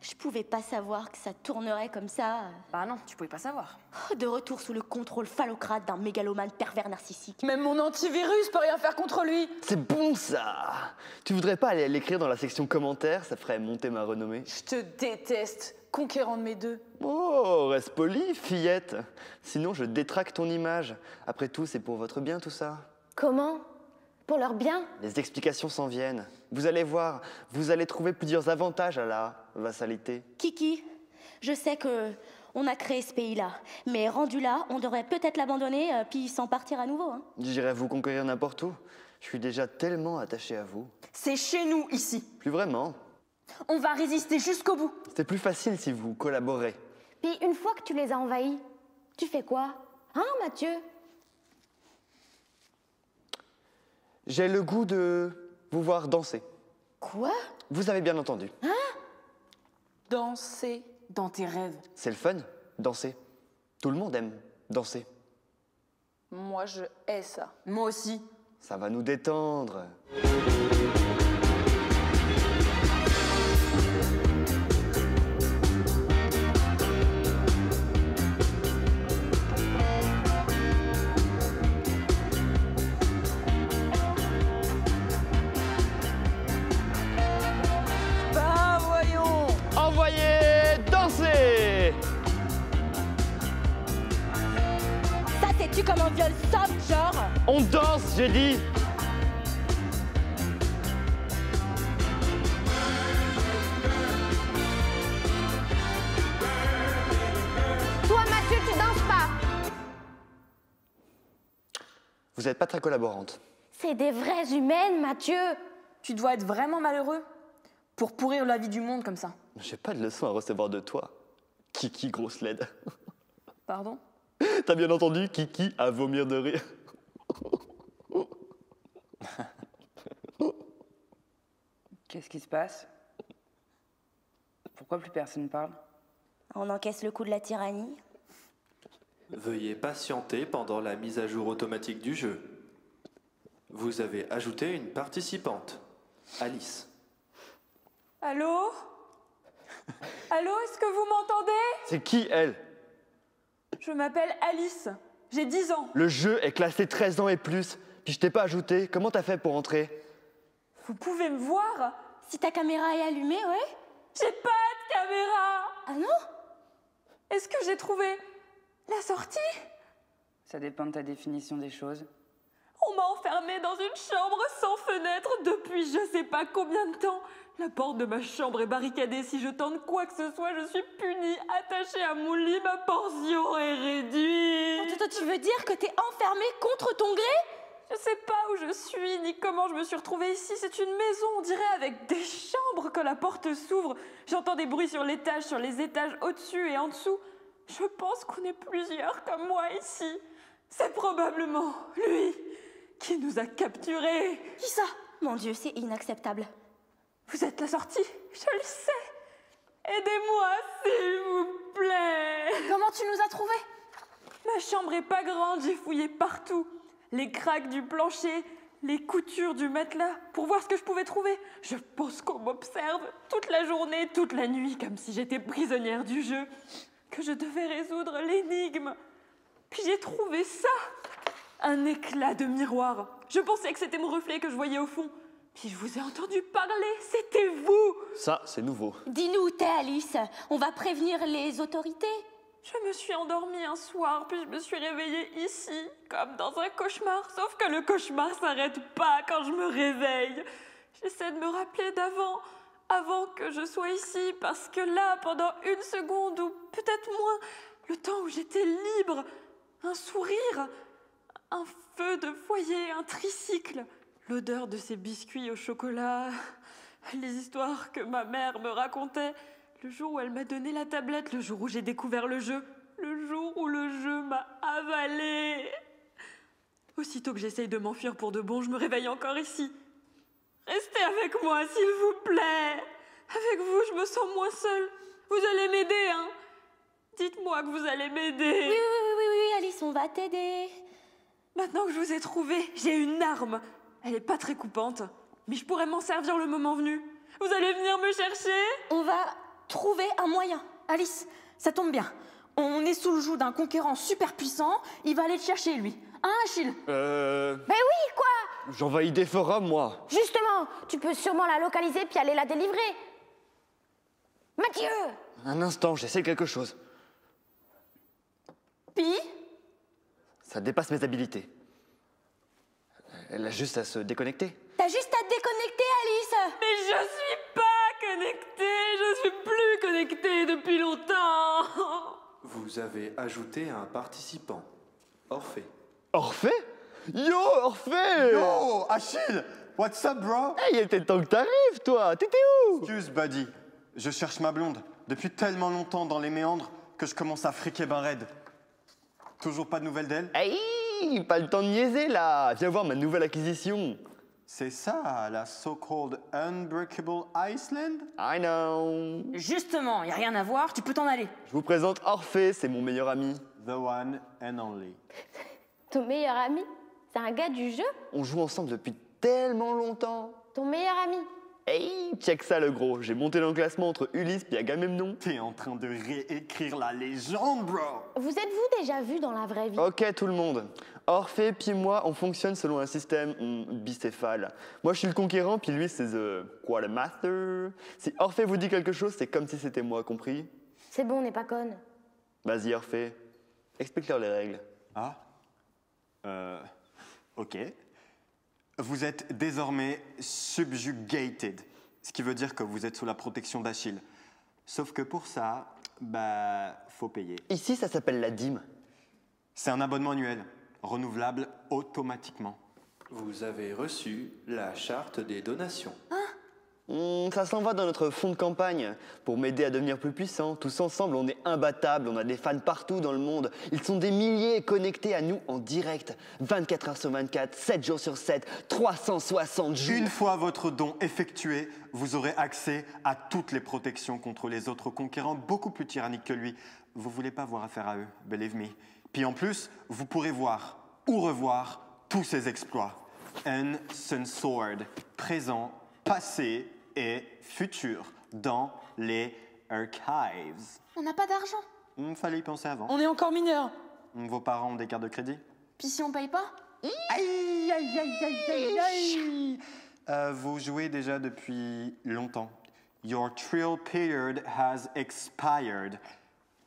Je pouvais pas savoir que ça tournerait comme ça. Bah non, tu pouvais pas savoir. De retour sous le contrôle phallocrate d'un mégalomane pervers narcissique. Même mon antivirus peut rien faire contre lui. C'est bon ça! Tu voudrais pas aller l'écrire dans la section commentaires? Ça ferait monter ma renommée. Je te déteste, conquérant de mes deux. Oh, reste poli, fillette. Sinon, je détraque ton image. Après tout, c'est pour votre bien tout ça. Comment? Pour leur bien? Les explications s'en viennent. Vous allez voir, vous allez trouver plusieurs avantages à la vassalité. Kiki, je sais que on a créé ce pays-là, mais rendu là, on devrait peut-être l'abandonner puis s'en partir à nouveau. Hein. J'irai vous conquérir n'importe où. Je suis déjà tellement attaché à vous. C'est chez nous, ici. Plus vraiment. On va résister jusqu'au bout. C'est plus facile si vous collaborez. Puis une fois que tu les as envahis, tu fais quoi? Hein, Mathieu? J'ai le goût de vous voir danser. Quoi? Vous avez bien entendu. Danser. Dans tes rêves. C'est le fun, danser. Tout le monde aime danser. Moi, je hais ça. Moi aussi. Ça va nous détendre. comme un viol soft, genre. On danse, j'ai dit. Toi, Mathieu, tu danses pas. Vous n'êtes pas très collaborante. C'est des vraies humaines, Mathieu. Tu dois être vraiment malheureux pour pourrir la vie du monde comme ça. J'ai pas de leçon à recevoir de toi. Kiki, grosse laide. Pardon? T'as bien entendu, Kiki à vomir de rire. Qu'est-ce qui se passe? Pourquoi plus personne parle? On encaisse le coup de la tyrannie. Veuillez patienter pendant la mise à jour automatique du jeu. Vous avez ajouté une participante, Alice. Allô? Allô, est-ce que vous m'entendez? C'est qui, elle? Je m'appelle Alice. J'ai 10 ans. Le jeu est classé 13 ans et plus. Puis je t'ai pas ajouté. Comment t'as fait pour entrer? Vous pouvez me voir? Si ta caméra est allumée, ouais. J'ai pas de caméra. Ah non? Est-ce que j'ai trouvé la sortie? Ça dépend de ta définition des choses. On m'a enfermée dans une chambre sans fenêtre depuis je sais pas combien de temps. La porte de ma chambre est barricadée. Si je tente quoi que ce soit, je suis punie. Attachée à mon lit, ma pension est réduite. Toi, tu veux dire que t'es enfermée contre ton gré? Je sais pas où je suis, ni comment je me suis retrouvée ici. C'est une maison, on dirait, avec des chambres que la porte s'ouvre. J'entends des bruits sur l'étage, sur les étages au-dessus et en dessous. Je pense qu'on est plusieurs comme moi ici. C'est probablement lui qui nous a capturés. Qui ça? Mon Dieu, c'est inacceptable. Vous êtes la sortie, je le sais. Aidez-moi, s'il vous plaît. Comment tu nous as trouvés? Ma chambre est pas grande, j'ai fouillé partout. Les craques du plancher, les coutures du matelas, pour voir ce que je pouvais trouver. Je pense qu'on m'observe toute la journée, toute la nuit, comme si j'étais prisonnière du jeu, que je devais résoudre l'énigme. Puis j'ai trouvé ça, un éclat de miroir. Je pensais que c'était mon reflet que je voyais au fond. Puis je vous ai entendu parler, c'était vous. Ça, c'est nouveau. Dis-nous où t'es, Alice. On va prévenir les autorités. Je me suis endormie un soir, puis je me suis réveillée ici, comme dans un cauchemar. Sauf que le cauchemar s'arrête pas quand je me réveille. J'essaie de me rappeler d'avant, avant que je sois ici, parce que là, pendant une seconde, ou peut-être moins, le temps où j'étais libre, un sourire, un feu de foyer, un tricycle, l'odeur de ces biscuits au chocolat, les histoires que ma mère me racontait, le jour où elle m'a donné la tablette, le jour où j'ai découvert le jeu, le jour où le jeu m'a avalé. Aussitôt que j'essaye de m'enfuir pour de bon, je me réveille encore ici. Restez avec moi, s'il vous plaît. Avec vous, je me sens moins seule. Vous allez m'aider, hein? Dites-moi que vous allez m'aider. Oui, Alice, on va t'aider. Maintenant que je vous ai trouvé, j'ai une arme. Elle est pas très coupante, mais je pourrais m'en servir le moment venu. Vous allez venir me chercher? On va trouver un moyen. Alice, ça tombe bien. On est sous le joug d'un conquérant super puissant. Il va aller te chercher, lui. Hein, Achille? Ben oui, quoi? J'envahis des forums, moi. Justement, tu peux sûrement la localiser puis aller la délivrer. Mathieu! Un instant, j'essaie quelque chose. Puis? Ça dépasse mes habilités. Elle a juste à se déconnecter. T'as juste à te déconnecter, Alice. Mais je suis pas connectée. Je suis plus connectée depuis longtemps. Vous avez ajouté un participant, Orphée. Orphée? Yo, Orphée! Yo, Achille! What's up, bro? Hey, il était temps que t'arrives, toi! T'étais où? Excuse, buddy. Je cherche ma blonde. Depuis tellement longtemps dans les méandres que je commence à friquer ben raide. Toujours pas de nouvelles d'elle? Hey, pas le temps de niaiser, là! Viens voir ma nouvelle acquisition. C'est ça, la so-called Unbreakable Iceland? I know. Justement, y a rien à voir, tu peux t'en aller. Je vous présente Orphée, c'est mon meilleur ami. The one and only. Ton meilleur ami? C'est un gars du jeu? On joue ensemble depuis tellement longtemps. Ton meilleur ami? Hey, check ça le gros, j'ai monté le classement entre Ulysse et Agamemnon. T'es en train de réécrire la légende, bro! Vous êtes-vous déjà vu dans la vraie vie? Ok tout le monde, Orphée puis moi on fonctionne selon un système bicéphale. Moi je suis le conquérant puis lui c'est the Quartermaster. Si Orphée vous dit quelque chose c'est comme si c'était moi, compris? C'est bon, on n'est pas conne. Vas-y Orphée, explique-leur les règles. Ah? Ok. Vous êtes désormais subjugated, ce qui veut dire que vous êtes sous la protection d'Achille. Sauf que pour ça, faut payer. Ici, ça s'appelle la dîme. C'est un abonnement annuel, renouvelable automatiquement. Vous avez reçu la charte des donations. Ça s'en va dans notre fonds de campagne pour m'aider à devenir plus puissant. Tous ensemble, on est imbattables, on a des fans partout dans le monde. Ils sont des milliers connectés à nous en direct, 24 heures sur 24, 7 jours sur 7, 360 jours. Une fois votre don effectué, vous aurez accès à toutes les protections contre les autres conquérants beaucoup plus tyranniques que lui. Vous voulez pas avoir affaire à eux, believe me. Puis en plus, vous pourrez voir ou revoir tous ses exploits. Uncensored, présent, passé et futur dans les archives. On n'a pas d'argent. Fallait y penser avant. On est encore mineurs. Vos parents ont des cartes de crédit? Puis si on paye pas? Aïe, aïe, aïe, aïe, aïe, aïe. Vous jouez déjà depuis longtemps. Your trial period has expired.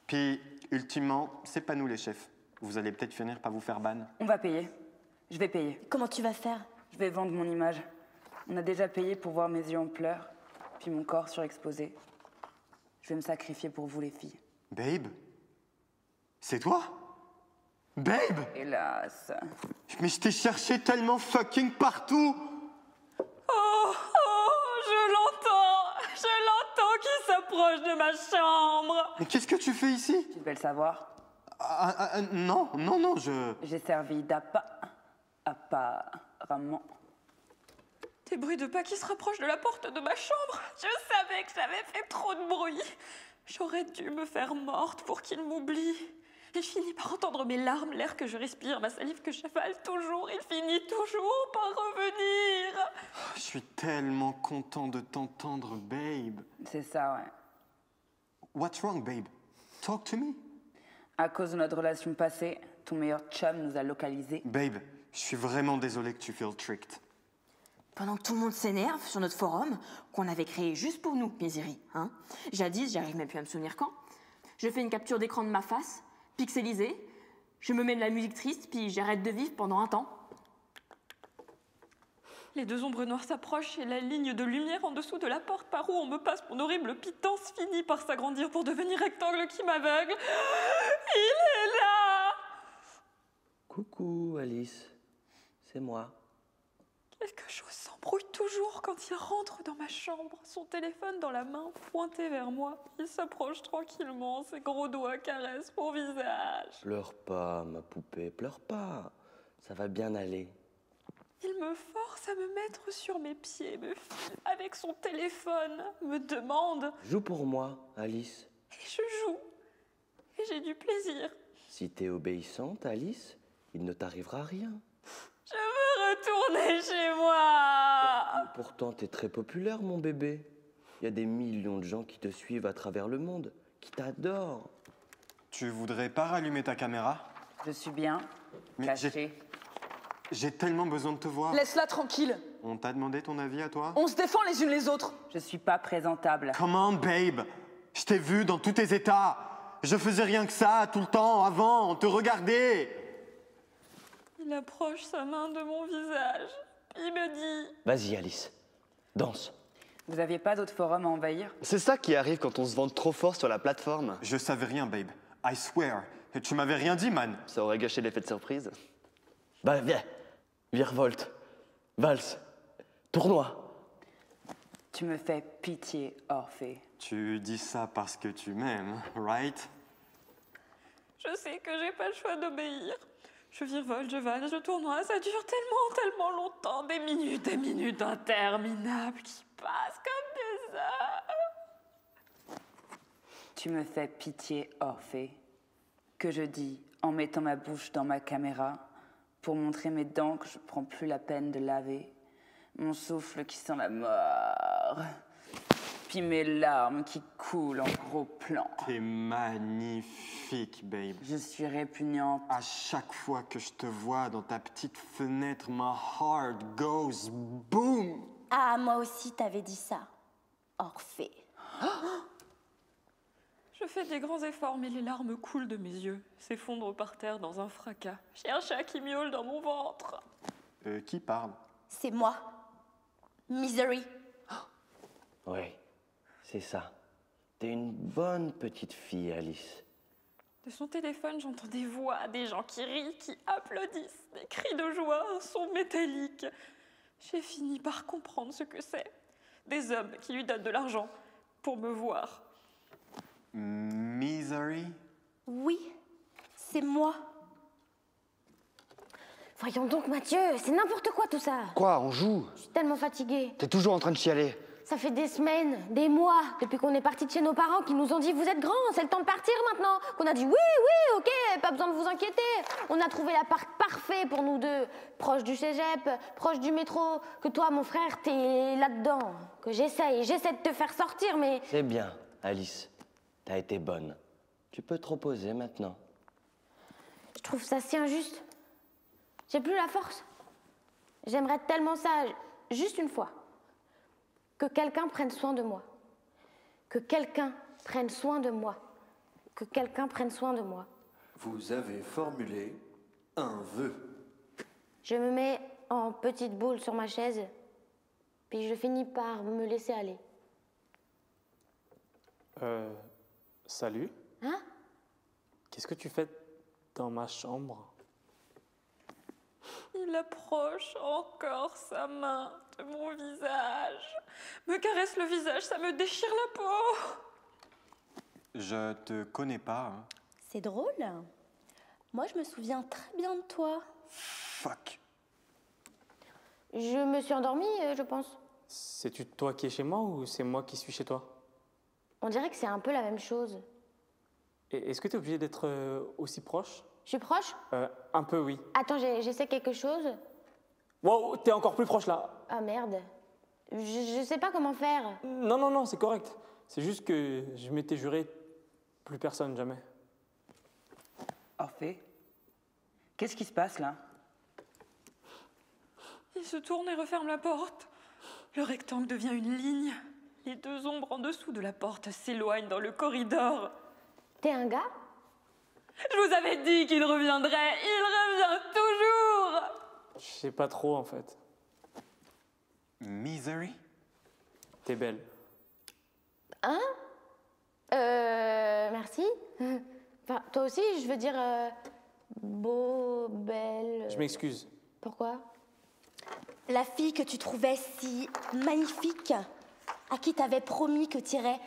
Puis, ultimement, c'est pas nous les chefs. Vous allez peut-être finir par vous faire ban. On va payer. Je vais payer. Comment tu vas faire? Je vais vendre mon image. On a déjà payé pour voir mes yeux en pleurs, puis mon corps surexposé. Je vais me sacrifier pour vous, les filles. Babe? C'est toi? Babe? Hélas. Mais je t'ai cherché tellement fucking partout! Oh, je l'entends qui s'approche de ma chambre. Mais qu'est-ce que tu fais ici? Tu devais le savoir. Non, je... J'ai servi d'appât, apparemment. Des bruits de pas qui se rapprochent de la porte de ma chambre. Je savais que j'avais fait trop de bruit. J'aurais dû me faire morte pour qu'il m'oublie. Il finit par entendre mes larmes, l'air que je respire, ma salive que j'avale toujours. Il finit toujours par revenir. Je suis tellement content de t'entendre, babe. C'est ça, ouais. What's wrong, babe? Talk to me. À cause de notre relation passée, ton meilleur chum nous a localisés. Babe, je suis vraiment désolé que tu feel tricked. Pendant que tout le monde s'énerve sur notre forum, qu'on avait créé juste pour nous, Misery, hein. Jadis, j'arrive même plus à me souvenir quand, je fais une capture d'écran de ma face, pixelisée, je me mets de la musique triste, puis j'arrête de vivre pendant un temps. Les deux ombres noires s'approchent et la ligne de lumière en dessous de la porte par où on me passe mon horrible pitance finit par s'agrandir pour devenir rectangle qui m'aveugle. Il est là! Coucou, Alice. C'est moi. Quelque chose s'embrouille toujours quand il rentre dans ma chambre, son téléphone dans la main, pointé vers moi. Il s'approche tranquillement, ses gros doigts caressent mon visage. Pleure pas, ma poupée, pleure pas. Ça va bien aller. Il me force à me mettre sur mes pieds, me file avec son téléphone, me demande. Joue pour moi, Alice. Et je joue. Et j'ai du plaisir. Si t'es obéissante, Alice, il ne t'arrivera rien. Je veux retourner chez moi. Pourtant, t'es très populaire, mon bébé. Il y a des millions de gens qui te suivent à travers le monde, qui t'adorent. Tu voudrais pas rallumer ta caméra? Je suis bien Mais cachée. J'ai tellement besoin de te voir. Laisse-la tranquille. On t'a demandé ton avis à toi? On se défend les unes les autres. Je suis pas présentable. Come on, babe. Je t'ai vu dans tous tes états. Je faisais rien que ça tout le temps avant, te regarder. Il approche sa main de mon visage. Il me dit. Vas-y, Alice. Danse. Vous aviez pas d'autres forums à envahir? C'est ça qui arrive quand on se vante trop fort sur la plateforme. Je savais rien, babe. I swear. Et tu m'avais rien dit, man. Ça aurait gâché l'effet de surprise. Bah, viens. Virevolte. Valse. Tournoi. Tu me fais pitié, Orphée. Tu dis ça parce que tu m'aimes, right? Je sais que j'ai pas le choix d'obéir. Je virevolte, je valse, je tournoie. Ça dure tellement longtemps. Des minutes interminables qui passent comme des heures. Tu me fais pitié, Orphée. Que je dis en mettant ma bouche dans ma caméra pour montrer mes dents que je prends plus la peine de laver. Mon souffle qui sent la mort. Puis mes larmes qui coulent en gros plan. T'es magnifique, babe. Je suis répugnante. À chaque fois que je te vois dans ta petite fenêtre, my heart goes boom. Ah, moi aussi, t'avais dit ça. Orphée. Je Je fais des grands efforts, mais les larmes coulent de mes yeux, s'effondrent par terre dans un fracas. J'ai un chat qui miaule dans mon ventre. Qui parle? C'est moi. Misery. Oui, c'est ça. T'es une bonne petite fille, Alice. De son téléphone, j'entends des voix, des gens qui rient, qui applaudissent, des cris de joie, un son métallique. J'ai fini par comprendre ce que c'est. Des hommes qui lui donnent de l'argent pour me voir. Misery? Oui, c'est moi. Voyons donc, Mathieu, c'est n'importe quoi tout ça. Quoi, on joue? Je suis tellement fatiguée. T'es toujours en train de chialer. Ça fait des semaines, des mois, depuis qu'on est parti de chez nos parents qui nous ont dit « Vous êtes grands, c'est le temps de partir maintenant !» Qu'on a dit « Oui, oui, ok, pas besoin de vous inquiéter !» On a trouvé l'appart parfait pour nous deux, proche du cégep, proche du métro, que toi, mon frère, t'es là-dedans. Que j'essaye de te faire sortir, mais... C'est bien, Alice. T'as été bonne. Tu peux te reposer maintenant. Je trouve ça si injuste. J'ai plus la force. J'aimerais tellement ça, juste une fois. Que quelqu'un prenne soin de moi. Que quelqu'un prenne soin de moi. Que quelqu'un prenne soin de moi. Vous avez formulé un vœu. Je me mets en petite boule sur ma chaise, puis je finis par me laisser aller. Salut. Hein? Qu'est-ce que tu fais dans ma chambre? Il approche encore sa main de mon visage, me caresse le visage, ça me déchire la peau. Je te connais pas. Hein. C'est drôle. Moi, je me souviens très bien de toi. Fuck. Je me suis endormie, je pense. C'est-tu toi qui es chez moi ou c'est moi qui suis chez toi? On dirait que c'est un peu la même chose. Et est-ce que tu es obligé d'être aussi proche? Je suis proche? Un peu, oui. Attends, j'essaie quelque chose. Wow, t'es encore plus proche là. Ah merde. Je sais pas comment faire. Non, non, non, c'est correct. C'est juste que je m'étais juré plus personne, jamais. Orphée, qu'est-ce qui se passe là? Il se tourne et referme la porte. Le rectangle devient une ligne. Les deux ombres en dessous de la porte s'éloignent dans le corridor. T'es un gars? Je vous avais dit qu'il reviendrait. Il revient toujours. Je sais pas trop, en fait. Misery? T'es belle. Hein? Merci. Enfin, toi aussi, je veux dire... beau, belle... Je m'excuse. Pourquoi? La fille que tu trouvais si magnifique, à qui t'avais promis que t'irais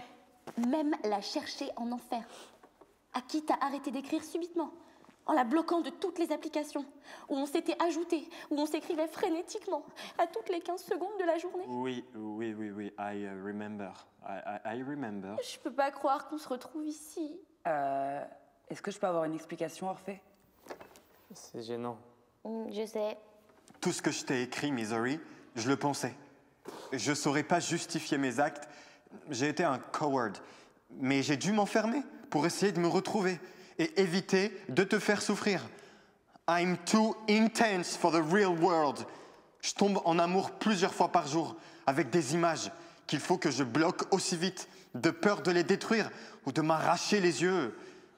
même la chercher en enfer, à qui t'as arrêté d'écrire subitement, en la bloquant de toutes les applications, où on s'était ajouté, où on s'écrivait frénétiquement, à toutes les 15 secondes de la journée. Oui, I remember. I remember. Je peux pas croire qu'on se retrouve ici. Est-ce que je peux avoir une explication, Orphée? C'est gênant. Je sais. Tout ce que je t'ai écrit, Misery, je le pensais. Je saurais pas justifier mes actes. J'ai été un coward. Mais j'ai dû m'enfermer pour essayer de me retrouver et éviter de te faire souffrir. I'm too intense for the real world. Je tombe en amour plusieurs fois par jour avec des images qu'il faut que je bloque aussi vite, de peur de les détruire ou de m'arracher les yeux.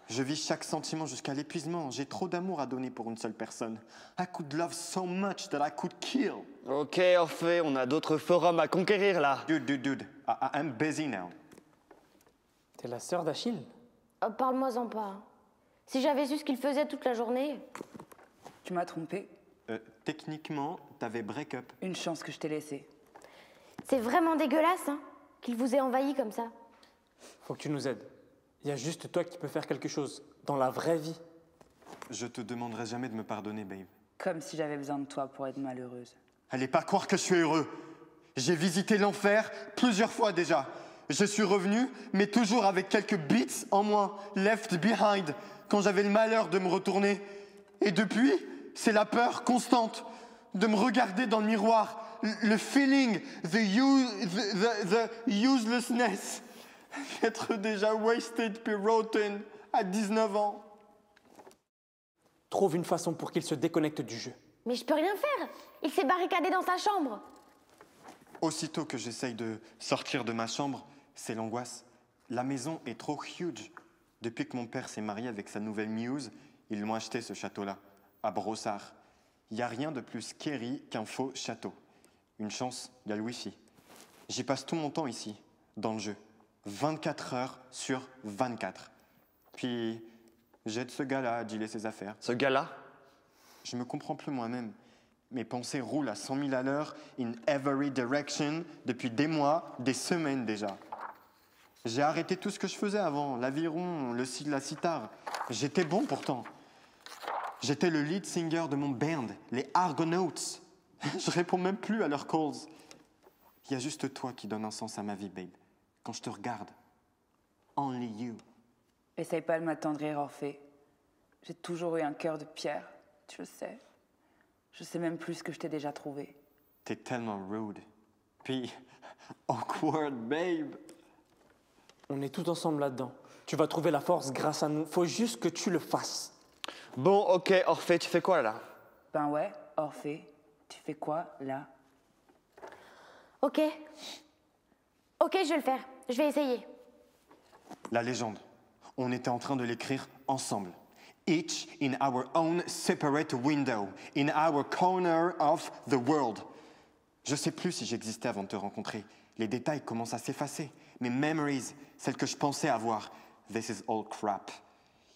Je vis chaque sentiment jusqu'à l'épuisement. J'ai trop d'amour à donner pour une seule personne. I could love so much that I could kill. Ok, Orphée, on a d'autres forums à conquérir là. Dude, I'm busy now. T'es la sœur d'Achille? Oh, parle-moi-en pas. Si j'avais su ce qu'il faisait toute la journée... Tu m'as trompé. Techniquement, t'avais break-up. Une chance que je t'ai laissé. C'est vraiment dégueulasse, hein, qu'il vous ait envahi comme ça. Faut que tu nous aides. Il y a juste toi qui peux faire quelque chose, dans la vraie vie. Je te demanderai jamais de me pardonner, babe. Comme si j'avais besoin de toi pour être malheureuse. Allez pas croire que je suis heureux. J'ai visité l'enfer plusieurs fois déjà. Je suis revenu, mais toujours avec quelques bits en moins, left behind, quand j'avais le malheur de me retourner. Et depuis, c'est la peur constante de me regarder dans le miroir, le feeling, the uselessness, d'être déjà wasted puis rotten à 19 ans. Trouve une façon pour qu'il se déconnecte du jeu. Mais je peux rien faire. Il s'est barricadé dans sa chambre. Aussitôt que j'essaye de sortir de ma chambre, c'est l'angoisse. La maison est trop huge. Depuis que mon père s'est marié avec sa nouvelle muse, ils l'ont acheté ce château-là, à Brossard. Il n'y a rien de plus scary qu'un faux château. Une chance, il y a le wifi. J'y passe tout mon temps ici, dans le jeu. 24 heures sur 24. Puis, j'aide ce gars-là à dealer ses affaires. Ce gars-là? Je me comprends plus moi-même. Mes pensées roulent à 100 000 à l'heure, in every direction, depuis des mois, des semaines déjà. J'ai arrêté tout ce que je faisais avant, l'aviron, la sitar. J'étais bon pourtant. J'étais le lead singer de mon band, les Argonauts. Je réponds même plus à leurs calls. Il y a juste toi qui donne un sens à ma vie, babe. Quand je te regarde, only you. Essaye pas de m'attendrir, Orphée. J'ai toujours eu un cœur de pierre, tu le sais. Je sais même plus ce que je t'ai déjà trouvé. T'es tellement rude. Puis, awkward, babe. On est tous ensemble là-dedans. Tu vas trouver la force grâce à nous. Faut juste que tu le fasses. Bon, ok, Orphée, tu fais quoi là? Ben ouais, Orphée, tu fais quoi là? Ok. Ok, je vais le faire. Je vais essayer. La légende. On était en train de l'écrire ensemble. Each in our own separate window, in our corner of the world. Je sais plus si j'existais avant de te rencontrer. Les détails commencent à s'effacer. Mes memories, celles que je pensais avoir. This is all crap.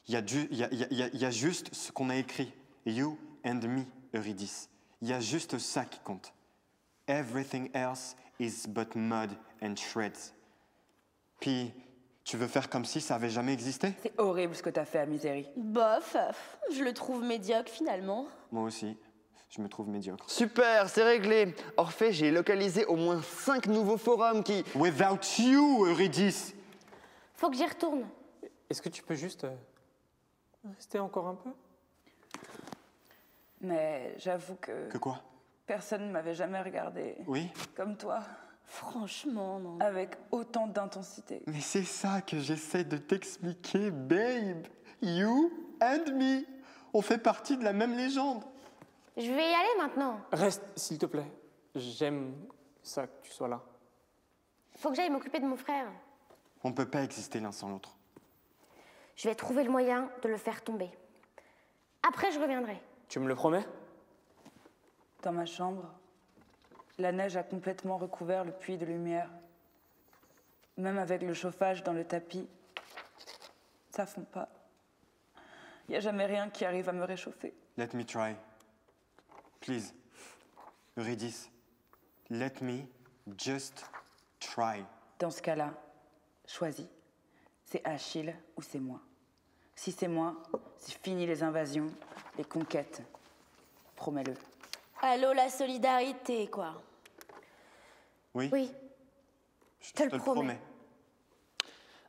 Il y a juste ce qu'on a écrit. You and me, Eurydice. Il y a juste ça qui compte. Everything else is but mud and shreds. Puis, tu veux faire comme si ça avait jamais existé? C'est horrible ce que t'as fait à Misery. Bof, je le trouve médiocre finalement. Moi aussi, je me trouve médiocre. Super, c'est réglé. Orphée, j'ai localisé au moins 5 nouveaux forums qui... Without you, Eurydice! Faut que j'y retourne. Est-ce que tu peux juste rester encore un peu? Mais j'avoue que... Que quoi? Personne ne m'avait jamais regardé. Oui? Comme toi. Franchement, non. Avec autant d'intensité. Mais c'est ça que j'essaie de t'expliquer, babe. You and me. On fait partie de la même légende. Je vais y aller maintenant. Reste, s'il te plaît. J'aime ça que tu sois là. Faut que j'aille m'occuper de mon frère. On ne peut pas exister l'un sans l'autre. Je vais trouver le moyen de le faire tomber. Après, je reviendrai. Tu me le promets? Dans ma chambre, la neige a complètement recouvert le puits de lumière. Même avec le chauffage dans le tapis, ça fond pas. Il n'y a jamais rien qui arrive à me réchauffer. Let me try. Please. Eurydice. Let me just try. Dans ce cas-là, choisis. C'est Achille ou c'est moi. Si c'est moi, c'est fini les invasions, les conquêtes. Promets-le. Allô, la solidarité, quoi. Oui? Oui. Je te le promets.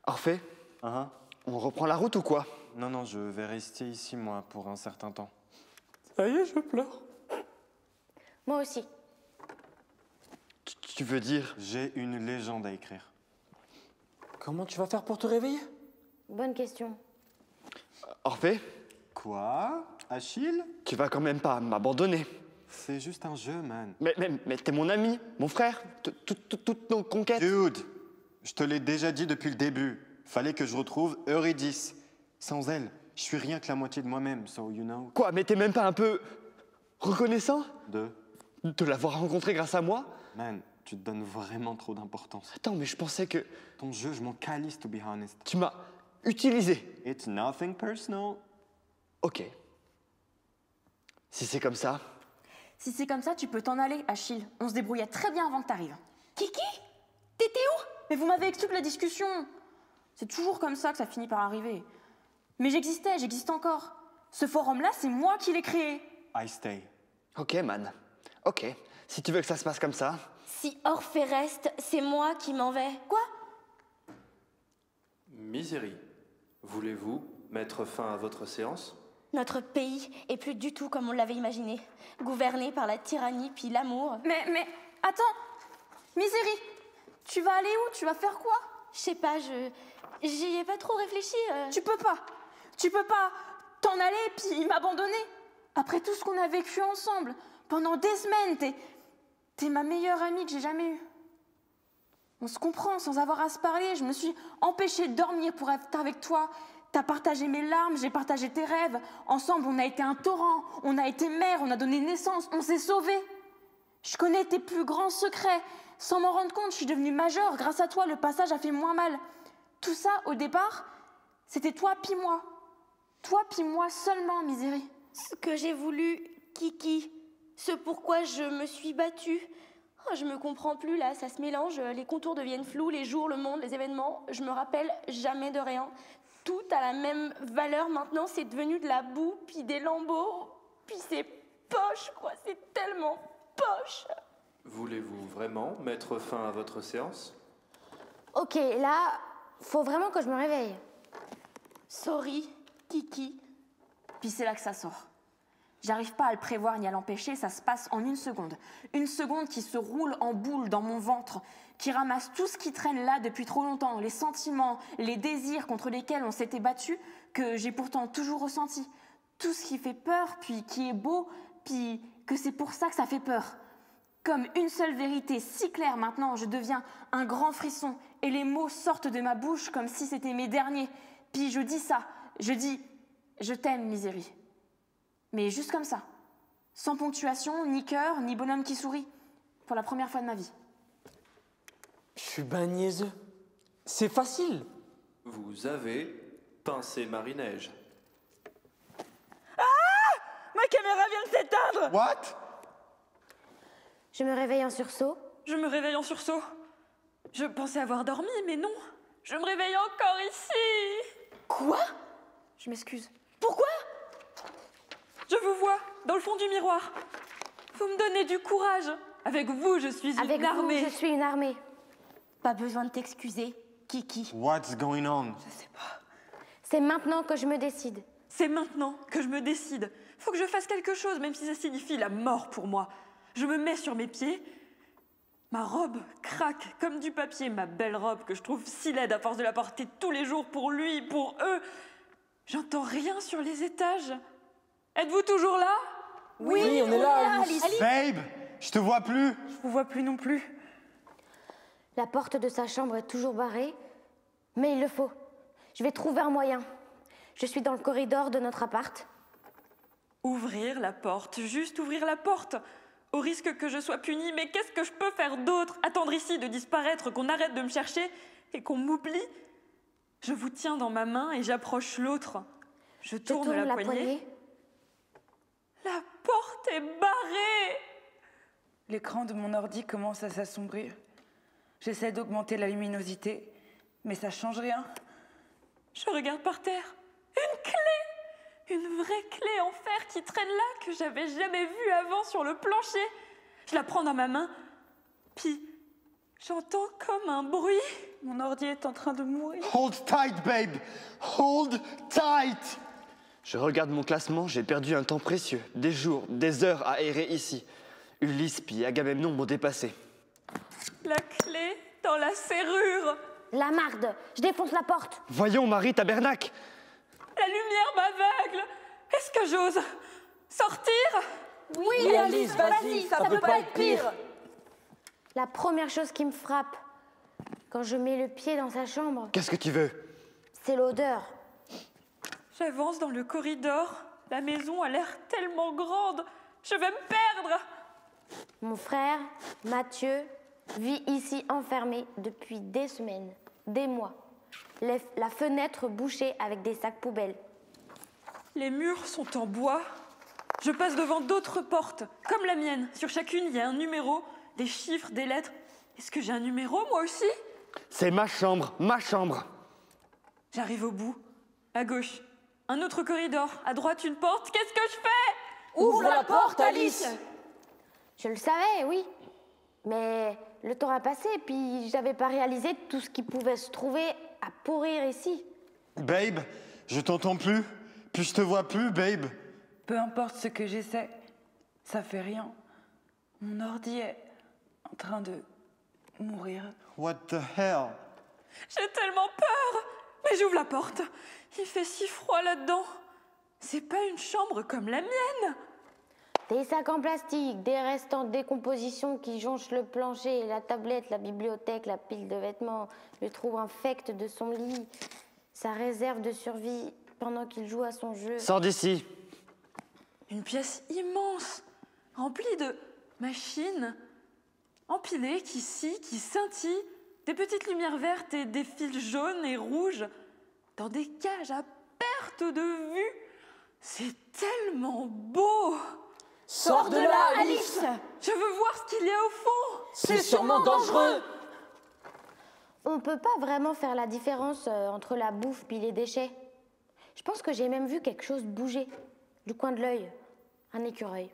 Orphée, on reprend la route ou quoi? Non, je vais rester ici, moi, pour un certain temps. Ça y est, je pleure. Moi aussi. Tu veux dire? J'ai une légende à écrire. Comment tu vas faire pour te réveiller? Bonne question. Orphée? Quoi? Achille? Tu vas quand même pas m'abandonner. C'est juste un jeu, man. Mais t'es mon ami, mon frère, toutes nos conquêtes. Dude, je te l'ai déjà dit depuis le début. Fallait que je retrouve Eurydice. Sans elle, je suis rien que la moitié de moi-même, so you know. Quoi, mais t'es même pas un peu reconnaissant de l'avoir rencontré grâce à moi? Man, tu te donnes vraiment trop d'importance. Attends, mais je pensais que... Ton jeu, je m'en calisse, to be honest. Tu m'as utilisé. It's nothing personal. Ok. Si c'est comme ça... Si c'est comme ça, tu peux t'en aller, Achille. On se débrouillait très bien avant que t'arrives. Kiki? T'étais où? Mais vous m'avez exclu de la discussion. C'est toujours comme ça que ça finit par arriver. Mais j'existe encore. Ce forum-là, c'est moi qui l'ai créé. I stay. Ok, man. Ok. Si tu veux que ça se passe comme ça... Si Orphée reste, c'est moi qui m'en vais. Quoi? Misery, voulez-vous mettre fin à votre séance? Notre pays est plus du tout comme on l'avait imaginé. Gouverné par la tyrannie puis l'amour. Mais, attends. Misery, tu vas aller où? Tu vas faire quoi? Je sais pas, j'y ai pas trop réfléchi. Tu peux pas t'en aller puis m'abandonner. Après tout ce qu'on a vécu ensemble, pendant des semaines, t'es ma meilleure amie que j'ai jamais eue. On se comprend sans avoir à se parler. Je me suis empêchée de dormir pour être avec toi. T'as partagé mes larmes, j'ai partagé tes rêves. Ensemble, on a été un torrent, on a été mère, on a donné naissance, on s'est sauvés. Je connais tes plus grands secrets. Sans m'en rendre compte, je suis devenue majeure. Grâce à toi, le passage a fait moins mal. Tout ça, au départ, c'était toi puis moi. Toi puis moi seulement, Misery. Ce que j'ai voulu, Kiki. Ce pourquoi je me suis battue. Oh, je me comprends plus là, ça se mélange. Les contours deviennent flous, les jours, le monde, les événements. Je me rappelle jamais de rien. Tout a la même valeur maintenant, c'est devenu de la boue, puis des lambeaux, puis c'est poche, quoi, c'est tellement poche. Voulez-vous vraiment mettre fin à votre séance? Ok, là, faut vraiment que je me réveille. Sorry, Kiki. Puis c'est là que ça sort. J'arrive pas à le prévoir ni à l'empêcher, ça se passe en une seconde. Une seconde qui se roule en boule dans mon ventre, qui ramasse tout ce qui traîne là depuis trop longtemps, les sentiments, les désirs contre lesquels on s'était battu, que j'ai pourtant toujours ressenti. Tout ce qui fait peur, puis qui est beau, puis que c'est pour ça que ça fait peur. Comme une seule vérité si claire maintenant, je deviens un grand frisson et les mots sortent de ma bouche comme si c'était mes derniers. Puis je dis ça, je dis « Je t'aime, Misery ». Mais juste comme ça, sans ponctuation, ni cœur, ni bonhomme qui sourit, pour la première fois de ma vie. Je suis ben niaiseux. C'est facile. Vous avez pincé Marie-Neige. Ma caméra vient de s'éteindre. What? Je me réveille en sursaut. Je me réveille en sursaut. Je pensais avoir dormi, mais non. Je me réveille encore ici. Quoi? Je m'excuse. Pourquoi? Je vous vois, dans le fond du miroir. Vous me donnez du courage. Avec vous, je suis Avec une armée. vous, je suis une armée. Pas besoin de t'excuser, Kiki. What's going on? Je sais pas. C'est maintenant que je me décide. C'est maintenant que je me décide. Faut que je fasse quelque chose, même si ça signifie la mort pour moi. Je me mets sur mes pieds. Ma robe craque comme du papier, ma belle robe que je trouve si laide à force de la porter tous les jours pour lui, pour eux. J'entends rien sur les étages. Êtes-vous toujours là? Oui, on est là, Alice. Babe, je te vois plus. Je vous vois plus non plus. La porte de sa chambre est toujours barrée, mais il le faut. Je vais trouver un moyen. Je suis dans le corridor de notre appart. Ouvrir la porte, juste ouvrir la porte. Au risque que je sois punie, mais qu'est-ce que je peux faire d'autre? Attendre ici de disparaître, qu'on arrête de me chercher et qu'on m'oublie? Je vous tiens dans ma main et j'approche l'autre. Je tourne la poignée. La porte est barrée. L'écran de mon ordi commence à s'assombrir. J'essaie d'augmenter la luminosité, mais ça change rien. Je regarde par terre. Une clé! Une vraie clé en fer qui traîne là, que j'avais jamais vue avant sur le plancher. Je la prends dans ma main, puis j'entends comme un bruit. Mon ordi est en train de mourir. Hold tight, babe. Hold tight. Je regarde mon classement, j'ai perdu un temps précieux. Des jours, des heures à errer ici. Ulysse puis Agamemnon m'ont dépassé. La clé dans la serrure. La marde, je défonce la porte. Voyons, Marie Tabernacle. La lumière m'aveugle. Est-ce que j'ose sortir? Oui, Alice, vas-y, ça peut pas être pire. La première chose qui me frappe quand je mets le pied dans sa chambre, Qu'est-ce que tu veux? c'est l'odeur. J'avance dans le corridor. La maison a l'air tellement grande. Je vais me perdre. Mon frère, Mathieu, vit ici enfermé depuis des semaines, des mois. La fenêtre bouchée avec des sacs poubelles. Les murs sont en bois. Je passe devant d'autres portes, comme la mienne. Sur chacune, il y a un numéro, des chiffres, des lettres. Est-ce que j'ai un numéro, moi aussi? C'est ma chambre, ma chambre. J'arrive au bout. À gauche, un autre corridor. À droite, une porte. Qu'est-ce que je fais? Ouvre la porte, Alice. Je le savais, oui. Mais le temps a passé, puis j'avais pas réalisé tout ce qui pouvait se trouver à pourrir ici. Babe, je t'entends plus. Puis je te vois plus, babe. Peu importe ce que j'essaie, ça fait rien. Mon ordi est en train de mourir. What the hell? J'ai tellement peur. Mais j'ouvre la porte. Il fait si froid là-dedans. C'est pas une chambre comme la mienne. Des sacs en plastique, des restants de décomposition qui jonchent le plancher, la tablette, la bibliothèque, la pile de vêtements, le trou infect de son lit. sa réserve de survie pendant qu'il joue à son jeu. Sors d'ici. Une pièce immense, remplie de machines, empilées, qui scient, qui scintillent, des petites lumières vertes et des fils jaunes et rouges, dans des cages à perte de vue. C'est tellement beau! Sors de là, Alice! Je veux voir ce qu'il y a au fond! C'est sûrement dangereux! On peut pas vraiment faire la différence entre la bouffe puis les déchets. Je pense que j'ai même vu quelque chose bouger du coin de l'œil. Un écureuil.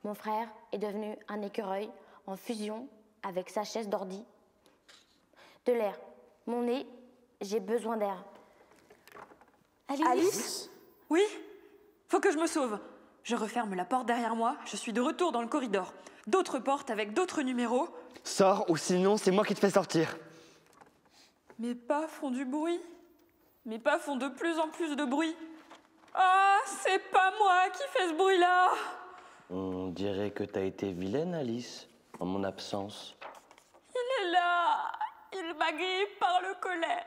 Mon frère est devenu un écureuil en fusion avec sa chaise d'ordi. De l'air. Mon nez, j'ai besoin d'air. Alice? Oui? Faut que je me sauve. Je referme la porte derrière moi, je suis de retour dans le corridor. D'autres portes avec d'autres numéros. Sors ou sinon c'est moi qui te fais sortir. Mes pas font du bruit. Mes pas font de plus en plus de bruit. Ah, c'est pas moi qui fais ce bruit-là! On dirait que t'as été vilaine, Alice, en mon absence. Il est là! Il m'agrippe par le collet.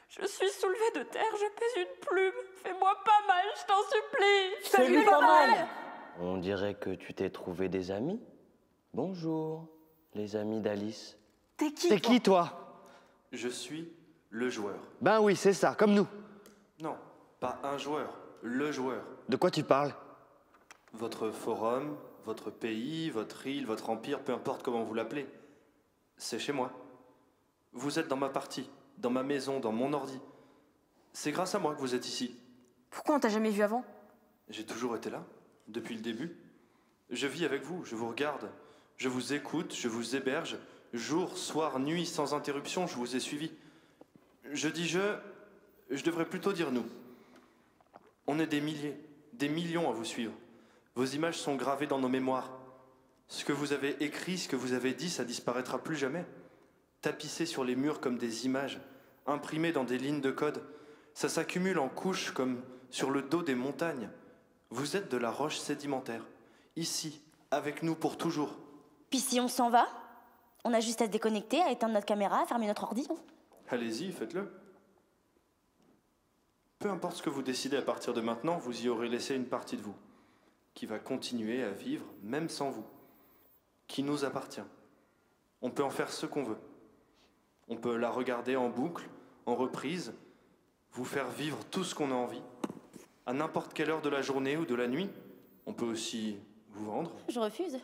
Je suis soulevée de terre, je pèse une plume. Fais-moi pas mal, je t'en supplie! Fais-lui pas mal! On dirait que tu t'es trouvé des amis. Bonjour, les amis d'Alice. T'es qui? T'es qui, toi? Je suis le joueur. Ben oui, c'est ça, comme nous. Non, pas un joueur, le joueur. De quoi tu parles? Votre forum, votre pays, votre île, votre empire, peu importe comment vous l'appelez. C'est chez moi. Vous êtes dans ma partie, dans ma maison, dans mon ordi. C'est grâce à moi que vous êtes ici. Pourquoi on t'a jamais vu avant? J'ai toujours été là, depuis le début. Je vis avec vous, je vous regarde, je vous écoute, je vous héberge. Jour, soir, nuit, sans interruption, je vous ai suivi. Je dis je devrais plutôt dire nous. On est des milliers, des millions à vous suivre. Vos images sont gravées dans nos mémoires. Ce que vous avez écrit, ce que vous avez dit, ça disparaîtra plus jamais. Tapissé sur les murs comme des images, imprimées dans des lignes de code, ça s'accumule en couches comme sur le dos des montagnes. Vous êtes de la roche sédimentaire, ici, avec nous pour toujours. Puis si on s'en va, on a juste à se déconnecter, à éteindre notre caméra, à fermer notre ordi. Allez-y, faites-le. Peu importe ce que vous décidez à partir de maintenant, vous y aurez laissé une partie de vous, qui va continuer à vivre même sans vous, qui nous appartient. On peut en faire ce qu'on veut. On peut la regarder en boucle, en reprise, vous faire vivre tout ce qu'on a envie, à n'importe quelle heure de la journée ou de la nuit. On peut aussi vous vendre. Je refuse.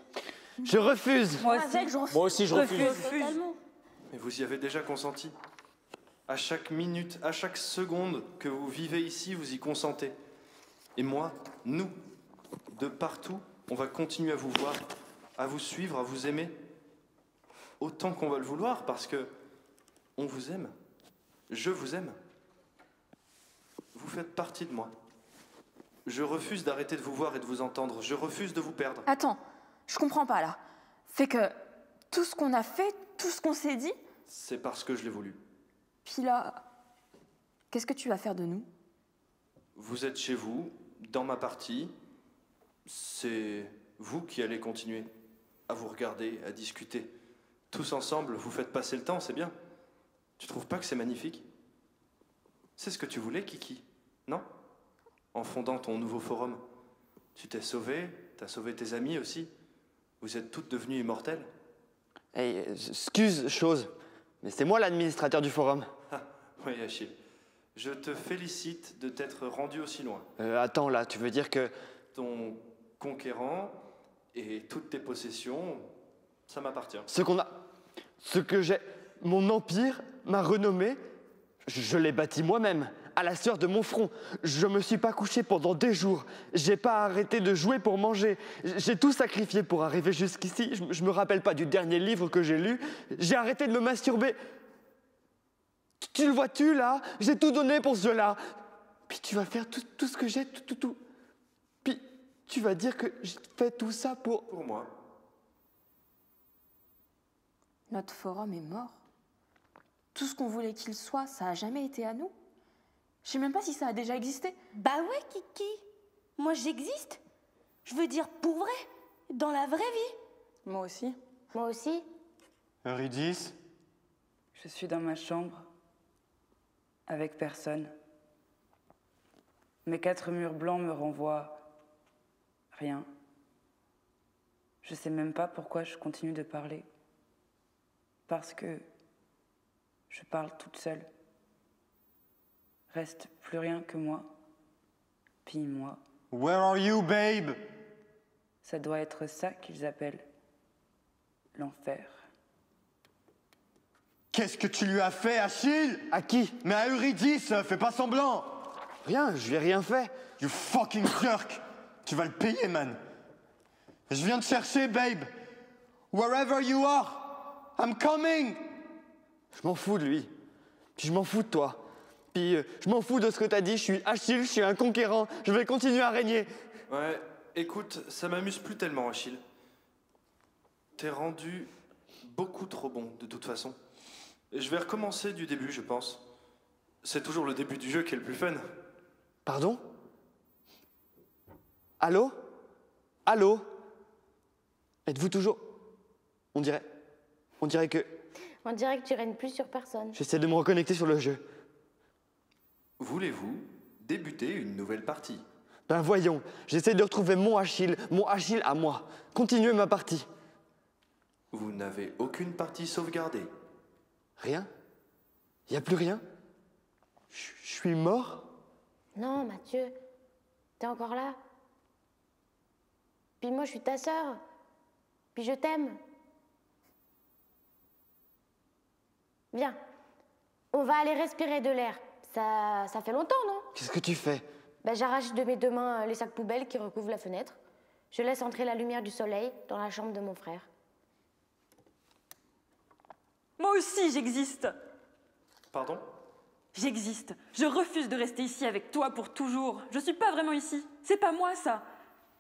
Je refuse. Moi aussi, je refuse. Totalement. Mais vous y avez déjà consenti. À chaque minute, à chaque seconde que vous vivez ici, vous y consentez. Et moi, nous, de partout, on va continuer à vous voir, à vous suivre, à vous aimer. Autant qu'on va le vouloir, parce que on vous aime. Je vous aime. Vous faites partie de moi. Je refuse d'arrêter de vous voir et de vous entendre. Je refuse de vous perdre. Attends, je comprends pas là. Fait que tout ce qu'on a fait, tout ce qu'on s'est dit, C'est parce que je l'ai voulu. puis là, qu'est-ce que tu vas faire de nous? Vous êtes chez vous, dans ma partie. C'est vous qui allez continuer à vous regarder, à discuter. Tous ensemble, vous faites passer le temps, c'est bien. Tu trouves pas que c'est magnifique? C'est ce que tu voulais, Kiki, non? En fondant ton nouveau forum, tu t'es sauvé, t'as sauvé tes amis aussi. Vous êtes toutes devenues immortelles. Hey, excuse, chose, mais c'est moi l'administrateur du forum. Ah, oui, Achille. Je te félicite de t'être rendu aussi loin. Attends, là, tu veux dire que... Ton conquérant et toutes tes possessions, ça m'appartient. Ce que j'ai... Mon empire, ma renommée, je l'ai bâti moi-même, à la sueur de mon front. Je me suis pas couché pendant des jours. J'ai pas arrêté de jouer pour manger. J'ai tout sacrifié pour arriver jusqu'ici. Je me rappelle pas du dernier livre que j'ai lu. J'ai arrêté de me masturber. Tu le vois-tu, là? J'ai tout donné pour ce jeu-là. Puis tu vas faire tout ce que j'ai, tout. Puis tu vas dire que j'ai fait tout ça pour... Pour moi. Notre forum est mort. Tout ce qu'on voulait qu'il soit, ça a jamais été à nous. Je sais même pas si ça a déjà existé. Bah ouais, Kiki. Moi, j'existe. Je veux dire, pour vrai. Dans la vraie vie. Moi aussi. Moi aussi. Eurydice? Je suis dans ma chambre, avec personne. Mes 4 murs blancs me renvoient rien. Je sais même pas pourquoi je continue de parler. Parce que je parle toute seule. Reste plus rien que moi. Puis moi. Where are you, babe? Ça doit être ça qu'ils appellent l'enfer. Qu'est-ce que tu lui as fait, Achille? À qui? Mais à Eurydice, fais pas semblant! Rien, je lui ai rien fait. You fucking jerk! Tu vas le payer, man. Je viens te chercher, babe. Wherever you are, I'm coming! Je m'en fous de lui. Puis je m'en fous de toi. Puis je m'en fous de ce que t'as dit. Je suis Achille, je suis un conquérant. Je vais continuer à régner. Ouais, écoute, ça m'amuse plus tellement, Achille. T'es rendu beaucoup trop bon, de toute façon. Je vais recommencer du début, je pense. C'est toujours le début du jeu qui est le plus fun. Pardon? Allô? Allô? Êtes-vous toujours... On dirait que... On dirait que tu règnes plus sur personne. J'essaie de me reconnecter sur le jeu. Voulez-vous débuter une nouvelle partie? Ben voyons, j'essaie de retrouver mon Achille à moi. Continuez ma partie. Vous n'avez aucune partie sauvegardée. Rien? Y a plus rien? Je suis mort? Non, Mathieu, t'es encore là. Puis moi, je suis ta sœur. Puis je t'aime. Viens, on va aller respirer de l'air. Ça fait longtemps, non? Qu'est-ce que tu fais? Ben, j'arrache de mes 2 mains les sacs poubelles qui recouvrent la fenêtre. Je laisse entrer la lumière du soleil dans la chambre de mon frère. Moi aussi, j'existe. Pardon? J'existe. Je refuse de rester ici avec toi pour toujours. Je suis pas vraiment ici. C'est pas moi, ça.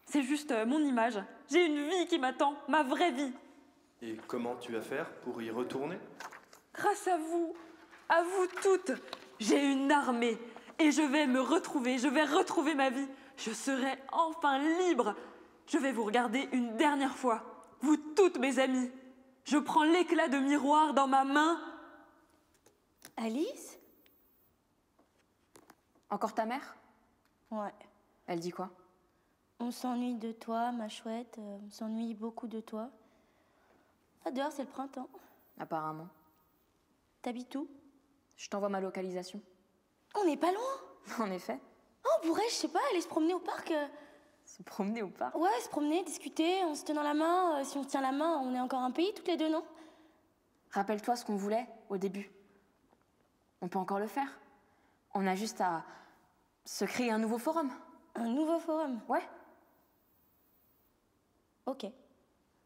C'est juste mon image. J'ai une vie qui m'attend, ma vraie vie. Et comment tu vas faire pour y retourner? Grâce à vous toutes, j'ai une armée. Et je vais me retrouver, je vais retrouver ma vie. Je serai enfin libre. Je vais vous regarder une dernière fois. Vous toutes, mes amies. Je prends l'éclat de miroir dans ma main. Alice? Encore ta mère? Ouais. Elle dit quoi? On s'ennuie de toi, ma chouette. On s'ennuie beaucoup de toi. Ah, dehors, c'est le printemps. Apparemment. T'habites où? Je t'envoie ma localisation. On n'est pas loin. En effet. Oh, on pourrait, je sais pas, aller se promener au parc. Se promener au parc? Ouais, se promener, discuter, en se tenant la main. Si on se tient la main, on est encore un pays, toutes les deux, non? Rappelle-toi ce qu'on voulait au début. On peut encore le faire. On a juste à se créer un nouveau forum. Un nouveau forum? Ouais. Ok.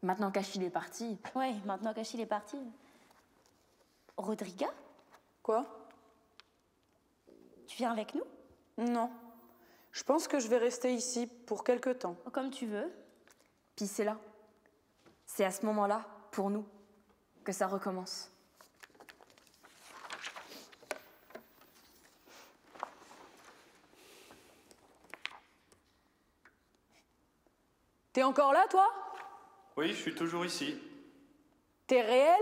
Maintenant qu'Achille est parti. Ouais, maintenant qu'Achille est parti. Rodriga? Quoi? Tu viens avec nous? Non. Je pense que je vais rester ici pour quelque temps. Comme tu veux. Puis c'est là. C'est à ce moment-là, pour nous, que ça recommence. T'es encore là, toi? Oui, je suis toujours ici. T'es réel?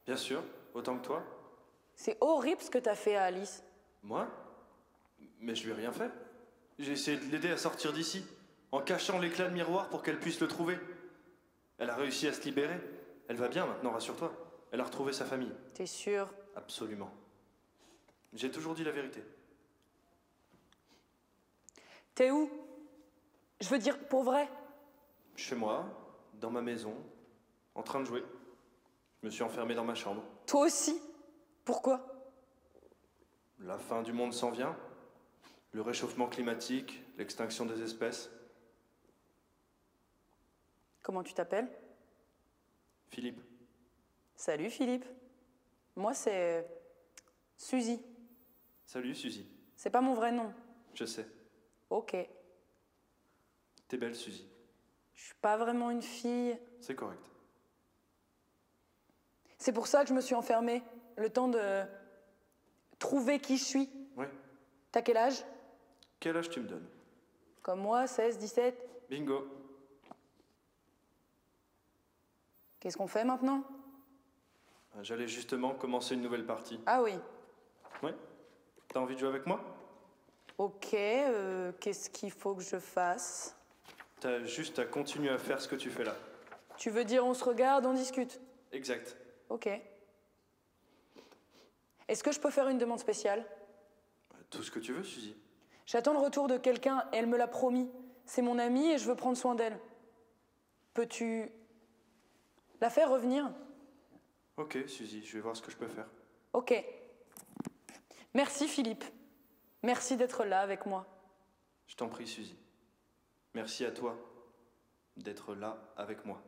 Bien sûr, autant que toi. C'est horrible ce que t'as fait à Alice. Moi? Mais je lui ai rien fait. J'ai essayé de l'aider à sortir d'ici, en cachant l'éclat de miroir pour qu'elle puisse le trouver. Elle a réussi à se libérer. Elle va bien maintenant, rassure-toi. Elle a retrouvé sa famille. T'es sûr? Absolument. J'ai toujours dit la vérité. T'es où? Je veux dire, pour vrai? Chez moi, dans ma maison, en train de jouer. Je me suis enfermé dans ma chambre. Toi aussi? Pourquoi? La fin du monde s'en vient. Le réchauffement climatique, l'extinction des espèces. Comment tu t'appelles? Philippe. Salut Philippe. Moi c'est Suzy. Salut Suzy. C'est pas mon vrai nom. Je sais. Ok. T'es belle Suzy. Je suis pas vraiment une fille. C'est correct. C'est pour ça que je me suis enfermée. Le temps de trouver qui je suis. Ouais. T'as quel âge? Quel âge tu me donnes? Comme moi, 16, 17. Bingo. Qu'est-ce qu'on fait maintenant? J'allais justement commencer une nouvelle partie. Ah oui. Ouais. T'as envie de jouer avec moi? Ok, qu'est-ce qu'il faut que je fasse? T'as juste à continuer à faire ce que tu fais là. Tu veux dire on se regarde, on discute? Exact. Ok. Est-ce que je peux faire une demande spéciale? Tout ce que tu veux, Suzy. J'attends le retour de quelqu'un, et elle me l'a promis. C'est mon amie et je veux prendre soin d'elle. Peux-tu la faire revenir? Ok, Suzy, je vais voir ce que je peux faire. Ok. Merci Philippe. Merci d'être là avec moi. Je t'en prie, Suzy. Merci à toi d'être là avec moi.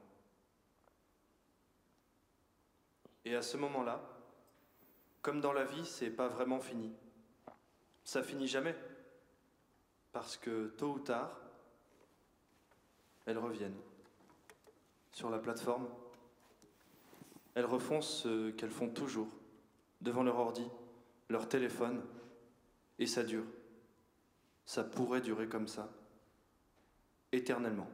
Et à ce moment-là, comme dans la vie, c'est pas vraiment fini. Ça finit jamais. Parce que tôt ou tard, elles reviennent sur la plateforme. Elles refont ce qu'elles font toujours, devant leur ordi, leur téléphone, et ça dure. Ça pourrait durer comme ça, éternellement.